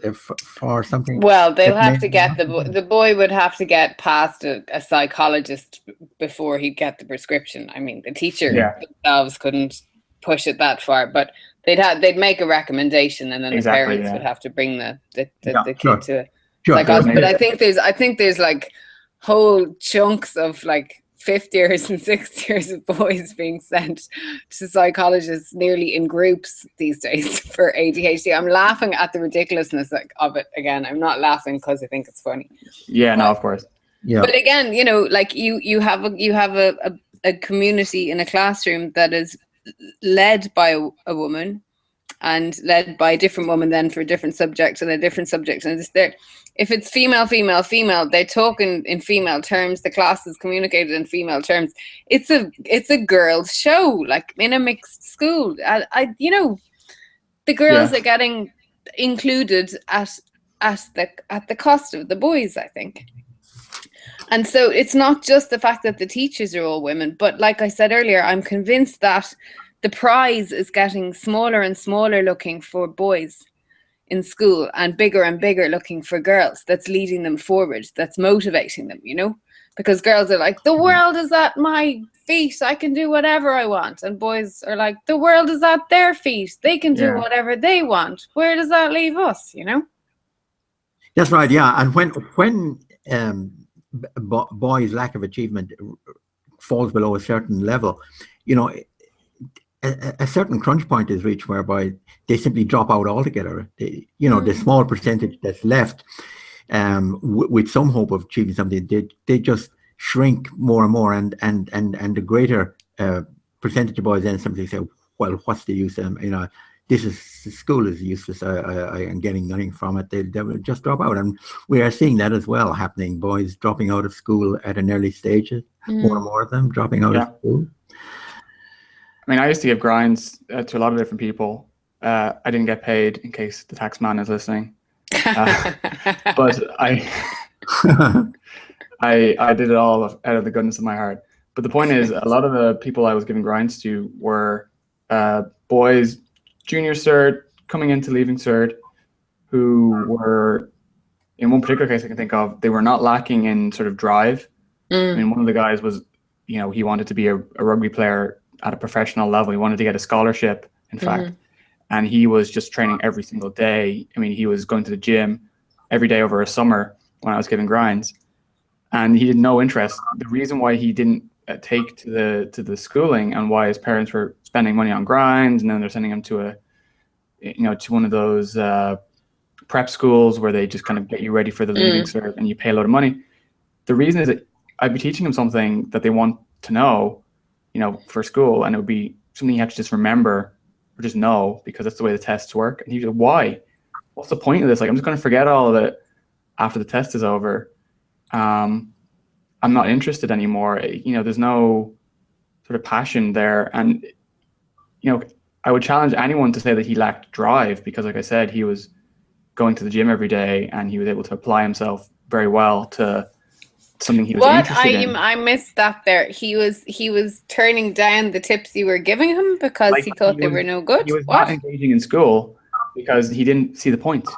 for something. Well, they'll have to get the boy would have to get past a psychologist before he'd get the prescription. I mean, the teacher themselves couldn't push it that far, but they'd make a recommendation, and then the parents would have to bring the kid to a psychologist. But I think there's like whole chunks of like 5th years and 6th years of boys being sent to psychologists nearly in groups these days for ADHD. I'm laughing at the ridiculousness of it again. I'm not laughing because I think it's funny. Yeah, no, of course. Yeah. But again, you know, like you have a community in a classroom that is led by a woman and led by a different woman then for a different subject and a different subject. And it's there. If it's female, they talk in female terms. The class is communicated in female terms. It's a girls' show, like in a mixed school. You know, the girls are getting included at the cost of the boys, I think. And so it's not just the fact that the teachers are all women, but like I said earlier, I'm convinced that the prize is getting smaller and smaller looking for boys in school and bigger looking for girls. That's leading them forward, that's motivating them, you know, because girls are like, the world is at my feet, I can do whatever I want, and boys are like, the world is at their feet, they can do whatever they want. Where does that leave us, you know? That's right. Yeah. And when boys' lack of achievement falls below a certain level, you know, a certain crunch point is reached whereby they simply drop out altogether. The small percentage that's left with some hope of achieving something, they just shrink more and more, and the greater percentage of boys then simply say, well, what's the use? School is useless. I am getting nothing from it. They will just drop out, and we are seeing that as well happening. Boys dropping out of school at an early stage. More and more of them dropping out of school. I mean, I used to give grinds to a lot of different people. I didn't get paid, in case the tax man is listening. But I did it all out of the goodness of my heart. But the point is, a lot of the people I was giving grinds to were boys, junior cert, coming into leaving cert, who were, in one particular case I can think of, they were not lacking in sort of drive. I mean, one of the guys was, you know, he wanted to be a rugby player at a professional level. He wanted to get a scholarship, in fact, and he was just training every single day. I mean, he was going to the gym every day over a summer when I was giving grinds, and he had no interest. The reason why he didn't take to the schooling, and why his parents were spending money on grinds, and then they're sending him to to one of those prep schools where they just kind of get you ready for the leaving cert and you pay a lot of money. The reason is that I'd be teaching them something that they want to know, you know, for school, and it would be something you have to just remember or just know because that's the way the tests work. And he's like, why? What's the point of this? Like, I'm just going to forget all of it after the test is over. I'm not interested anymore. You know, there's no sort of passion there. And, you know, I would challenge anyone to say that he lacked drive because, like I said, he was going to the gym every day and he was able to apply himself very well to something he was interested in. I missed that there. He was turning down the tips you were giving him because like, he thought they were no good. He was not engaging in school because he didn't see the point.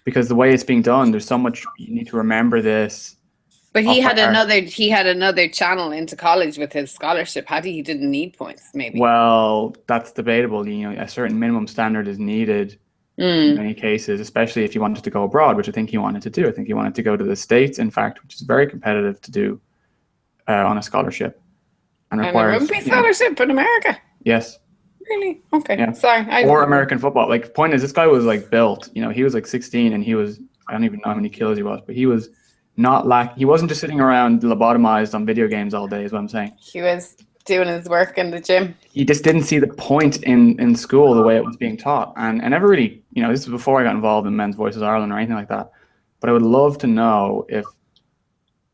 Because the way it's being done, there's so much you need to remember this. But he had another channel into college with his scholarship. Had he didn't need points, maybe. Well, that's debatable. You know, a certain minimum standard is needed in many cases, especially if you wanted to go abroad, which I think he wanted to do. I think he wanted to go to the States, in fact, which is very competitive to do on a scholarship. And requires, a rugby scholarship in America? Yes. Really? Okay. Yeah. Sorry. Or American football. Like, point is, this guy was like built. You know, he was like 16 and he was, I don't even know how many kilos he was, but he was not he wasn't just sitting around lobotomized on video games all day, is what I'm saying. He was doing his work in the gym. He just didn't see the point in school the way it was being taught. And I never really, you know, this was before I got involved in Men's Voices Ireland or anything like that. But I would love to know if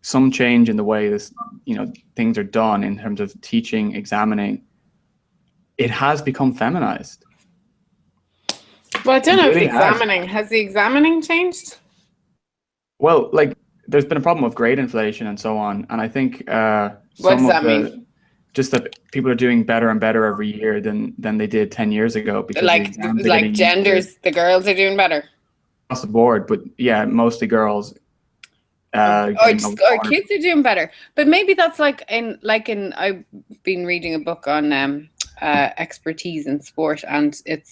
some change in the way this, you know, things are done in terms of teaching, examining, it has become feminized. Well, I don't know if the examining, has the examining changed? Well, like, there's been a problem with grade inflation and so on. And I think what does that mean? Just that people are doing better and better every year than they did 10 years ago. Because like genders, the girls are doing better? Across the board, but yeah, mostly girls. Or kids are doing better. But maybe that's like in I've been reading a book on expertise in sport, and it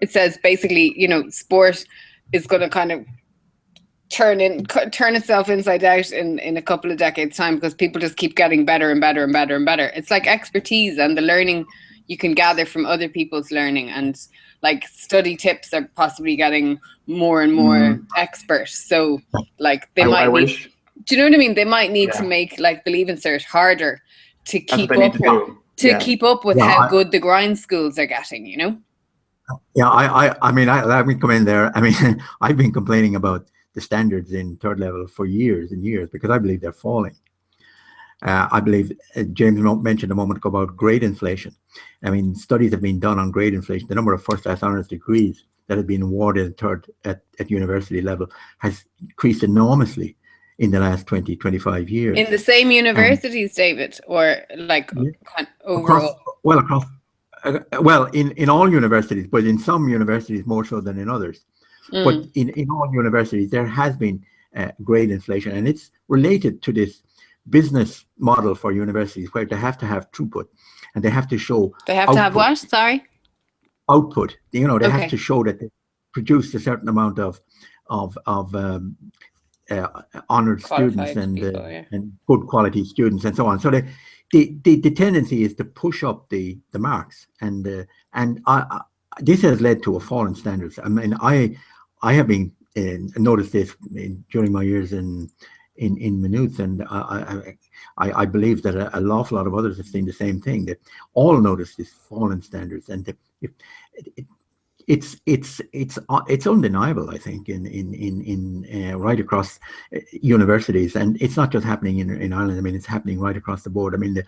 says basically, you know, sport is going to kind of turn itself inside out in a couple of decades time because people just keep getting better and better and better and better. It's like expertise and the learning you can gather from other people's learning, and like study tips are possibly getting more and more expert. So like they do you know what I mean? They might need to make like the Leaving Cert harder to keep up with how good the grind schools are getting, you know? Yeah, I mean, let me come in there. I mean, I've been complaining about the standards in third level for years and years because I believe they're falling. I believe James mentioned a moment ago about grade inflation. I mean, studies have been done on grade inflation. The number of first-class honours degrees that have been awarded at university level has increased enormously in the last 20, 25 years. In the same universities, David, or like overall? In all universities, but in some universities more so than in others. But in all universities, there has been grade inflation, and it's related to this business model for universities where they have to have throughput and they have to show to have what? Sorry? Output. You know, they have to show that they produce a certain amount of honored students and good quality students and so on. So the tendency is to push up the marks, and this has led to a fall in standards. I mean, I have been noticed this during my years in Maynooth, and I believe that an awful lot of others have seen the same thing. That all notice this fall in standards, and it's undeniable. I think in right across universities, and it's not just happening in Ireland. I mean, it's happening right across the board. I mean,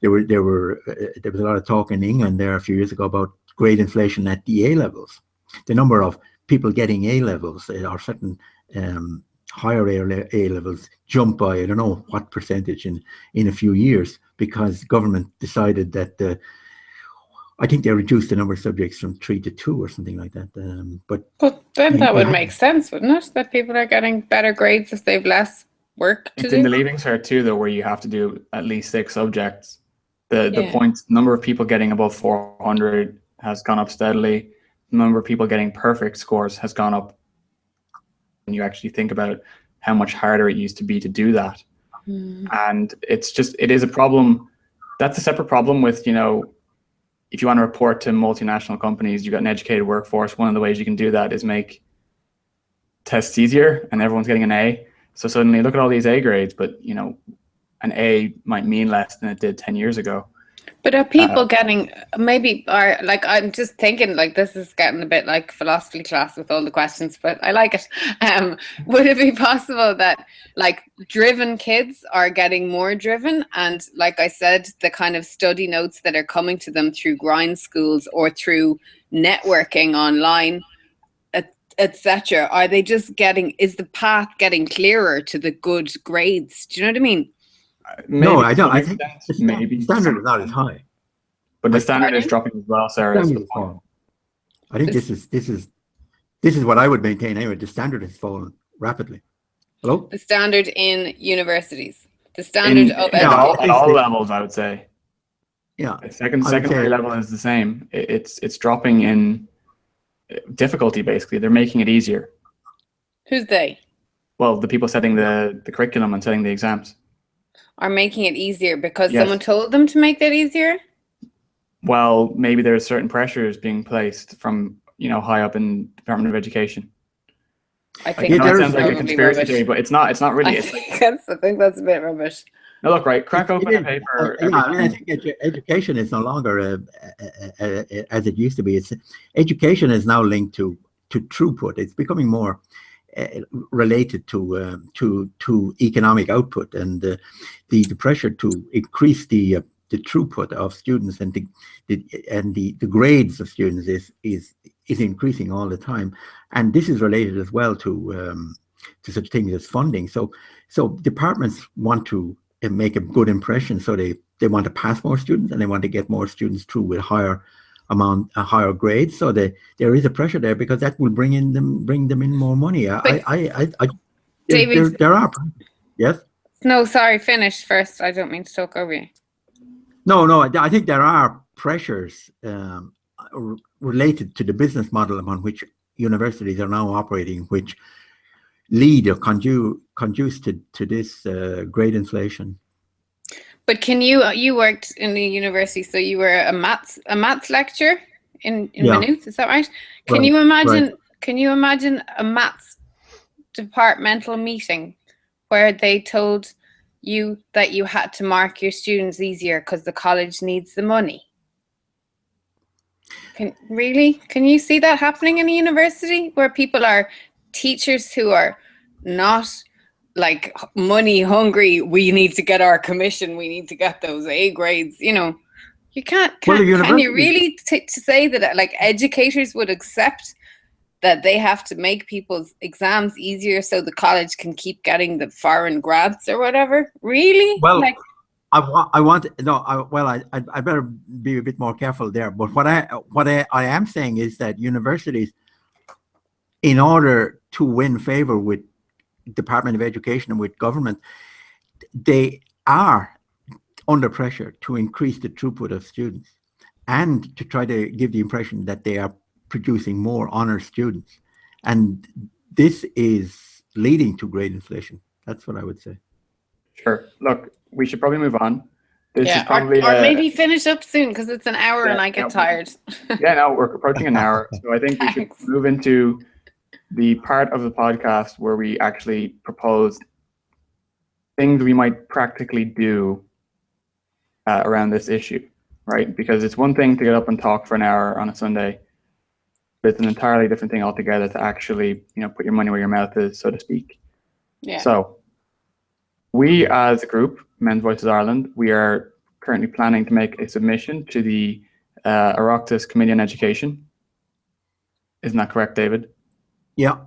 there was a lot of talk in England there a few years ago about grade inflation at the A levels. The number of people getting A levels or certain higher A levels jump by I don't know what percentage in a few years because government decided that I think they reduced the number of subjects from 3 to 2 or something like that. But then that would make sense, wouldn't it? That people are getting better grades if they've less work to do. It's in the Leaving Cert too, though, where you have to do at least 6 subjects. The points, number of people getting above 400 has gone up steadily. The number of people getting perfect scores has gone up. When you actually think about how much harder it used to be to do that. And it is a problem. That's a separate problem with, if you want to report to multinational companies, you've got an educated workforce. One of the ways you can do that is make tests easier and everyone's getting an A. So suddenly look at all these A grades, but an A might mean less than it did 10 years ago. But are people getting, I'm just thinking, this is getting a bit like philosophy class with all the questions, but I like it. Would it be possible that driven kids are getting more driven? And like I said, the kind of study notes that are coming to them through grind schools or through networking online, etc. Are they just is the path getting clearer to the good grades? Do you know what I mean? Maybe, no, I don't. I think maybe the standard is not as high, but the standard is dropping as well, Sarah. I think this is what I would maintain anyway. The standard has fallen rapidly. Hello? The standard in universities, the standard at all levels, I would say. Yeah, the secondary level is the same. It's dropping in difficulty. Basically, they're making it easier. Who's they? Well, the people setting the curriculum and setting the exams are making it easier because someone told them to make that easier? Well, maybe there's certain pressures being placed from, high up in Department of Education. I think that sounds like a conspiracy theory, but it's not really. I think that's a bit rubbish. No, look, right, crack open a paper. I think education is no longer as it used to be. Education is now linked to throughput. It's becoming more related to economic output, and the pressure to increase the throughput of students and the grades of students is increasing all the time, and this is related as well to such things as funding. So departments want to make a good impression, so they want to pass more students and they want to get more students through with higher grades, so there is a pressure there because that will bring them in more money. David, there are. Yes. No, sorry. Finish first. I don't mean to talk over you. No. I think there are pressures related to the business model upon which universities are now operating, which lead or conduce to this grade inflation. But can you worked in the university, so you were a maths lecturer in Maynooth, is that right? Can you imagine a maths departmental meeting where they told you that you had to mark your students easier because the college needs the money? Can you see that happening in a university where people are teachers who are not money hungry? We need to get our commission. We need to get those A grades. You can't. Can you really to say that educators would accept that they have to make people's exams easier so the college can keep getting the foreign grants or whatever? Really? Well, I better be a bit more careful there. But what I am saying is that universities, in order to win favor with Department of Education and with government, they are under pressure to increase the throughput of students and to try to give the impression that they are producing more honor students. And this is leading to grade inflation. That's what I would say. Sure. Look, we should probably move on. This is probably or maybe finish up soon because it's an hour and I get tired. We're approaching an hour. So I think we should move into the part of the podcast where we actually propose things we might practically do around this issue, right? Because it's one thing to get up and talk for an hour on a Sunday, but it's an entirely different thing altogether to actually, put your money where your mouth is, so to speak. Yeah. So we as a group, Men's Voices Ireland, we are currently planning to make a submission to the Oireachtas Committee on Education. Isn't that correct, David? Yeah,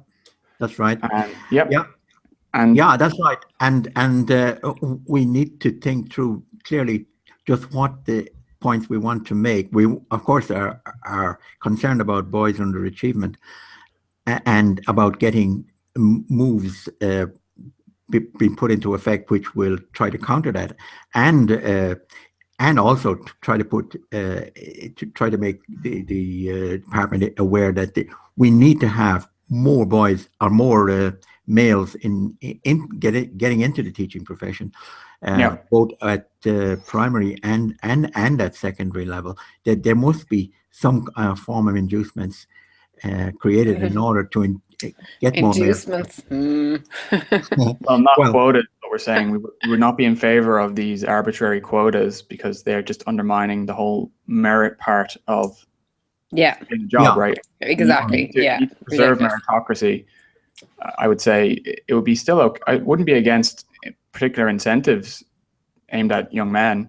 that's right. And that's right. And we need to think through clearly just what the points we want to make. We, of course, are concerned about boys underachievement and about getting moves being put into effect, which will try to counter that, and also to try to make the department aware that we need to have more boys or more males in getting into the teaching profession, both at primary and at secondary level. That there must be some form of inducements created in order to get more males. Well, not quotas, but we're saying we would not be in favor of these arbitrary quotas because they're just undermining the whole merit part of the job, right? Exactly. You need to preserve meritocracy. I would say it would be still okay. I wouldn't be against particular incentives aimed at young men.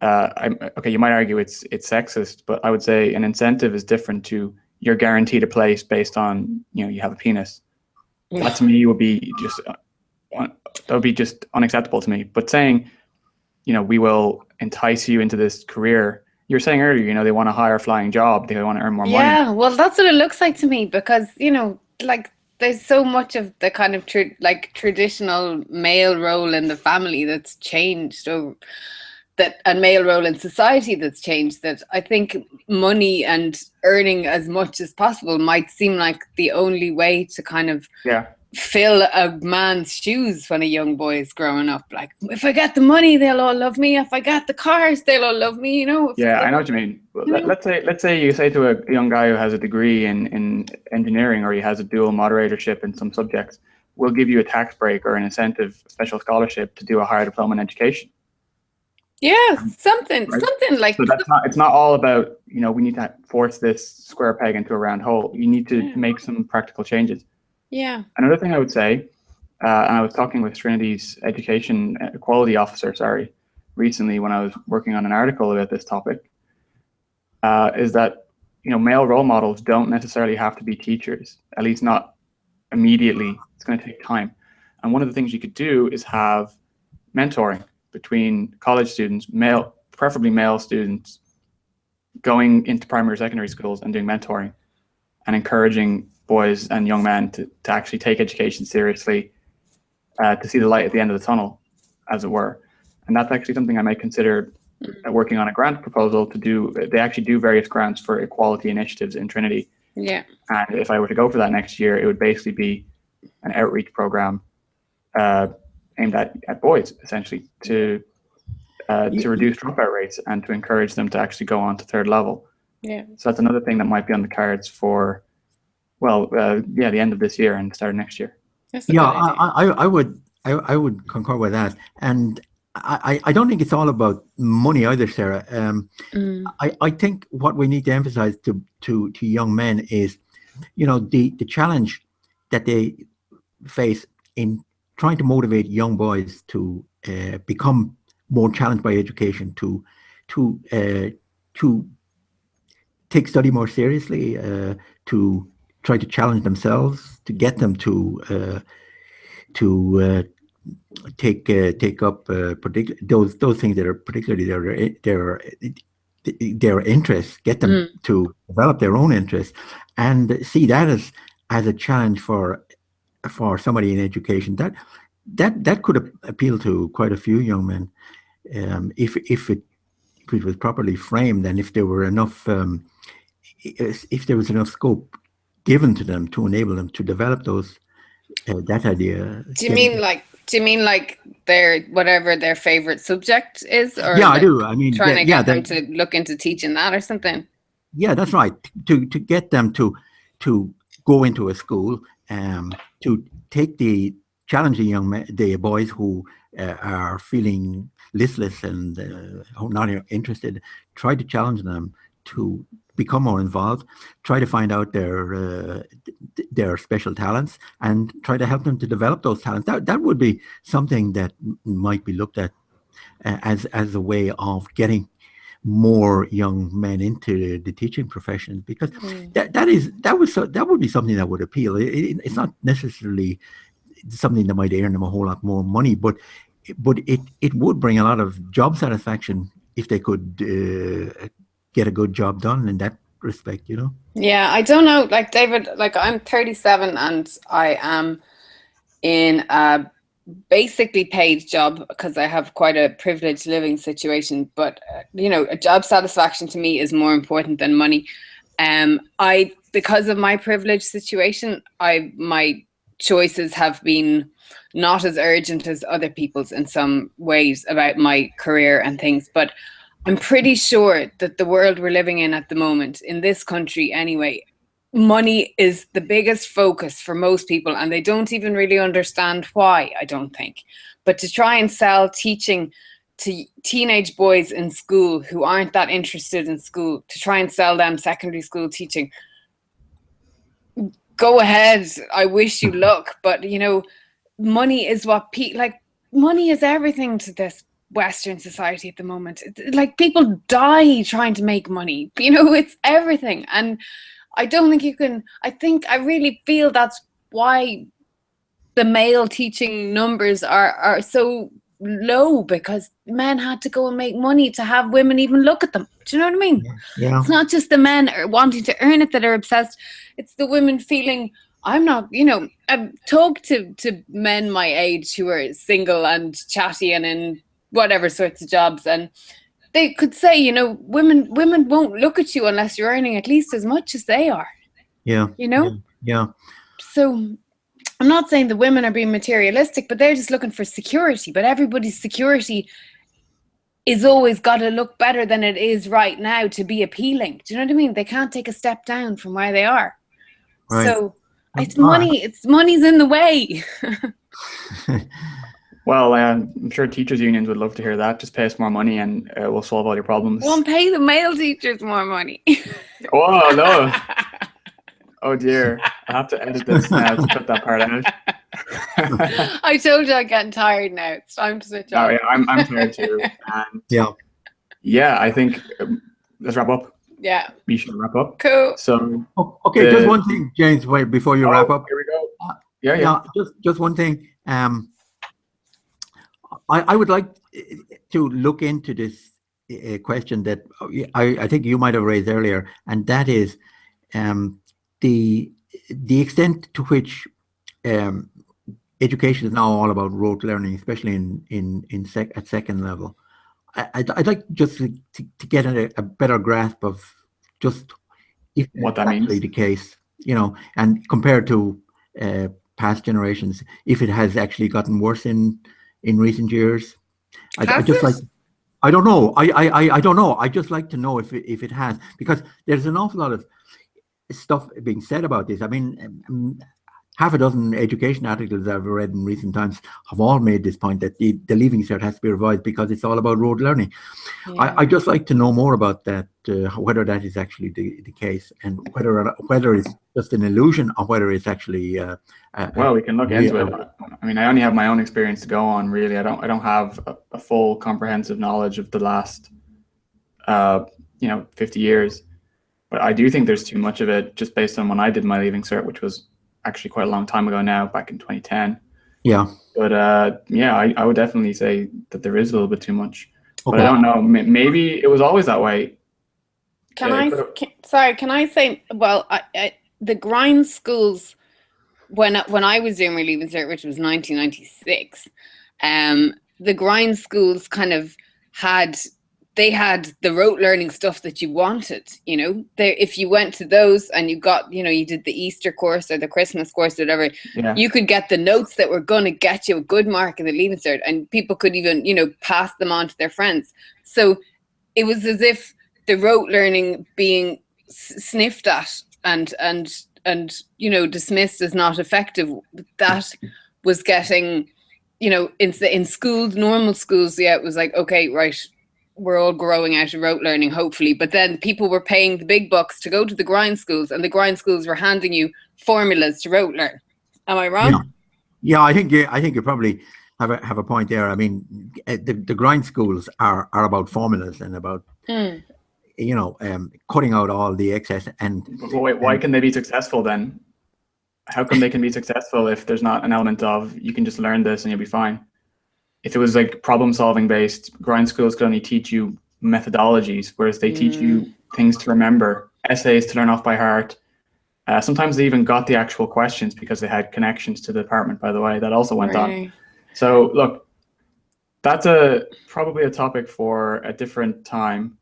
Okay, you might argue it's sexist, but I would say an incentive is different to you're guaranteed a place based on you have a penis. That to me would be just unacceptable to me. But saying we will entice you into this career. You were saying earlier, they want a higher flying job. They want to earn more money. Yeah, well, that's what it looks like to me because, like there's so much of the kind of traditional male role in the family that's changed and male role in society that's changed, that I think money and earning as much as possible might seem like the only way to kind of fill a man's shoes when a young boy is growing up. Like, if I get the money, they'll all love me. If I got the cars, they'll all love me. I know what you mean. Let's say you say to a young guy who has a degree in engineering, or he has a dual moderatorship in some subjects, we'll give you a tax break or an incentive, special scholarship to do a higher diploma in education. Yeah, something like. So it's not all about we need to force this square peg into a round hole. You need to make some practical changes. Yeah. Another thing I would say, and I was talking with Trinity's education equality officer, recently when I was working on an article about this topic, is that male role models don't necessarily have to be teachers, at least not immediately. It's going to take time. And one of the things you could do is have mentoring between college students, preferably male students, going into primary or secondary schools and doing mentoring and encouraging boys and young men to actually take education seriously, to see the light at the end of the tunnel, as it were. And that's actually something I might consider working on a grant proposal to do. They actually do various grants for equality initiatives in Trinity. Yeah. And if I were to go for that next year, it would basically be an outreach program aimed at boys, essentially, to reduce dropout rates and to encourage them to actually go on to third level. Yeah. So that's another thing that might be on the cards for, the end of this year and start of next year. I would concur with that, and I don't think it's all about money either, Sarah. I think what we need to emphasize to young men is, the challenge that they face in trying to motivate young boys to become more challenged by education, to take study more seriously, to try to challenge themselves, to get them to take up those things that are particularly their interests, get them to develop their own interests, and see that as a challenge for somebody in education. That could appeal to quite a few young men, if it was properly framed, and if there were enough if there was enough scope given to them to enable them to develop that idea. Do you mean like their whatever their favorite subject is, or I do. I mean, trying to get them to look into teaching that or something? Yeah, that's right. To get them to go into a school, to take the challenging young men, the boys who are feeling listless and not interested, try to challenge them to become more involved, try to find out their special talents, and try to help them to develop those talents. That would be something that might be looked at as a way of getting more young men into the teaching profession, because that would be something that would appeal. It's not necessarily something that might earn them a whole lot more money, but it would bring a lot of job satisfaction if they could get a good job done in that respect, you know. Yeah, I don't know, like David, like I'm 37 and I am in a basically paid job because I have quite a privileged living situation, but you know, a job satisfaction to me is more important than money. Because of my privileged situation, my choices have been not as urgent as other people's in some ways about my career and things, but I'm pretty sure that the world we're living in at the moment, in this country anyway, money is the biggest focus for most people, and they don't even really understand why, I don't think. But to try and sell teaching to teenage boys in school who aren't that interested in school, to try and sell them secondary school teaching, go ahead, I wish you luck. But you know, money is what money is everything to this Western society at the moment. Like, people die trying to make money, you know, it's everything. And I don't think you can, I really feel that's why the male teaching numbers are so low, because men had to go and make money to have women even look at them. Do you know what I mean? Yeah. It's not just the men wanting to earn it that are obsessed. It's the women feeling, I'm not, you know, I've talked to men my age who are single and chatty and in whatever sorts of jobs, and they could say, you know, women won't look at you unless you're earning at least as much as they are. Yeah. You know? Yeah. So I'm not saying the women are being materialistic, but they're just looking for security. But everybody's security is always got to look better than it is right now to be appealing. Do you know what I mean? They can't take a step down from where they are. Right. So it's money. It's money's in the way. Well, I'm sure teachers' unions would love to hear that. Just pay us more money and we'll solve all your problems. Won't pay the male teachers more money. Oh, no. Oh, dear. I have to edit this now to cut that part out. I told you I'm getting tired now. It's time to switch off. Oh, yeah, I'm tired too. And yeah, I think let's wrap up. Yeah. We should wrap up. Cool. So, okay, just one thing, James, wait, before you wrap up. Here we go. Yeah. Just one thing. I would like to look into this question that I think you might have raised earlier, and that is the extent to which education is now all about rote learning, especially at second level. I'd like just to get a better grasp of just if what that actually means. The case, you know, and compared to past generations, if it has actually gotten worse in recent years. I just like, I don't know. I don't know. I just like to know if it has, because there's an awful lot of stuff being said about this. I mean, half a dozen education articles I've read in recent times have all made this point that the Leaving Cert has to be revised because it's all about rote learning. Yeah. I just like to know more about that, whether that is actually the case, and whether it's just an illusion or whether it's actually. Well, we can look into it. I mean, I only have my own experience to go on. Really, I don't have a full comprehensive knowledge of the last, 50 years. But I do think there's too much of it, just based on when I did my Leaving Cert, which was actually quite a long time ago now, back in 2010. Yeah. But I would definitely say that there is a little bit too much. Okay. But I don't know. Maybe it was always that way. Can I say? Well, the grind schools, when I was doing my Leaving Cert, which was 1996, the grind schools kind of had the rote learning stuff that you wanted, you know. If you went to those and you got, you did the Easter course or the Christmas course or whatever, you could get the notes that were going to get you a good mark in the Leaving Cert, and people could even, pass them on to their friends. So it was as if the rote learning being sniffed at and dismissed as not effective, that was getting, in schools, normal schools, it was like, okay, right, we're all growing out of rote learning, hopefully. But then people were paying the big bucks to go to the grind schools, and the grind schools were handing you formulas to rote learn. Am I wrong? Yeah, I think you probably have a point there. I mean, the grind schools are about formulas and about cutting out all the excess. And wait, why can they be successful then? How come they can be successful if there's not an element of you can just learn this and you'll be fine? If it was like problem solving based, grind schools could only teach you methodologies, whereas they teach you things to remember, essays to learn off by heart. Sometimes they even got the actual questions because they had connections to the department, by the way, that also went on. So look, that's probably a topic for a different time.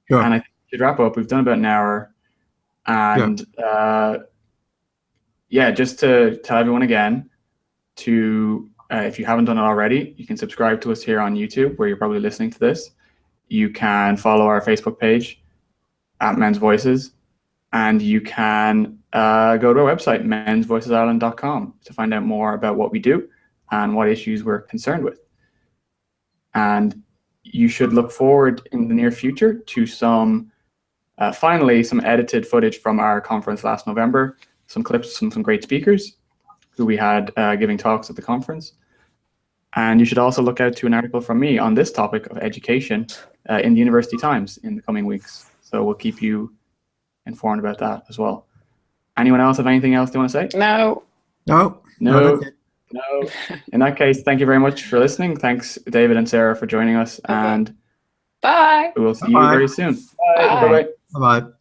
Sure. And I think we should wrap up. We've done about an hour. And just to tell everyone again, if you haven't done it already, you can subscribe to us here on YouTube, where you're probably listening to this. You can follow our Facebook page at Men's Voices, and you can go to our website, mensvoicesireland.com, to find out more about what we do and what issues we're concerned with. And you should look forward in the near future to finally some edited footage from our conference last November, some clips from some great speakers who we had giving talks at the conference. And you should also look out to an article from me on this topic of education in the University Times in the coming weeks. So we'll keep you informed about that as well. Anyone else have anything else they want to say? No. In that case, thank you very much for listening. Thanks, David and Sarah, for joining us. And bye. we will see you very soon. Bye. Bye. Bye-bye.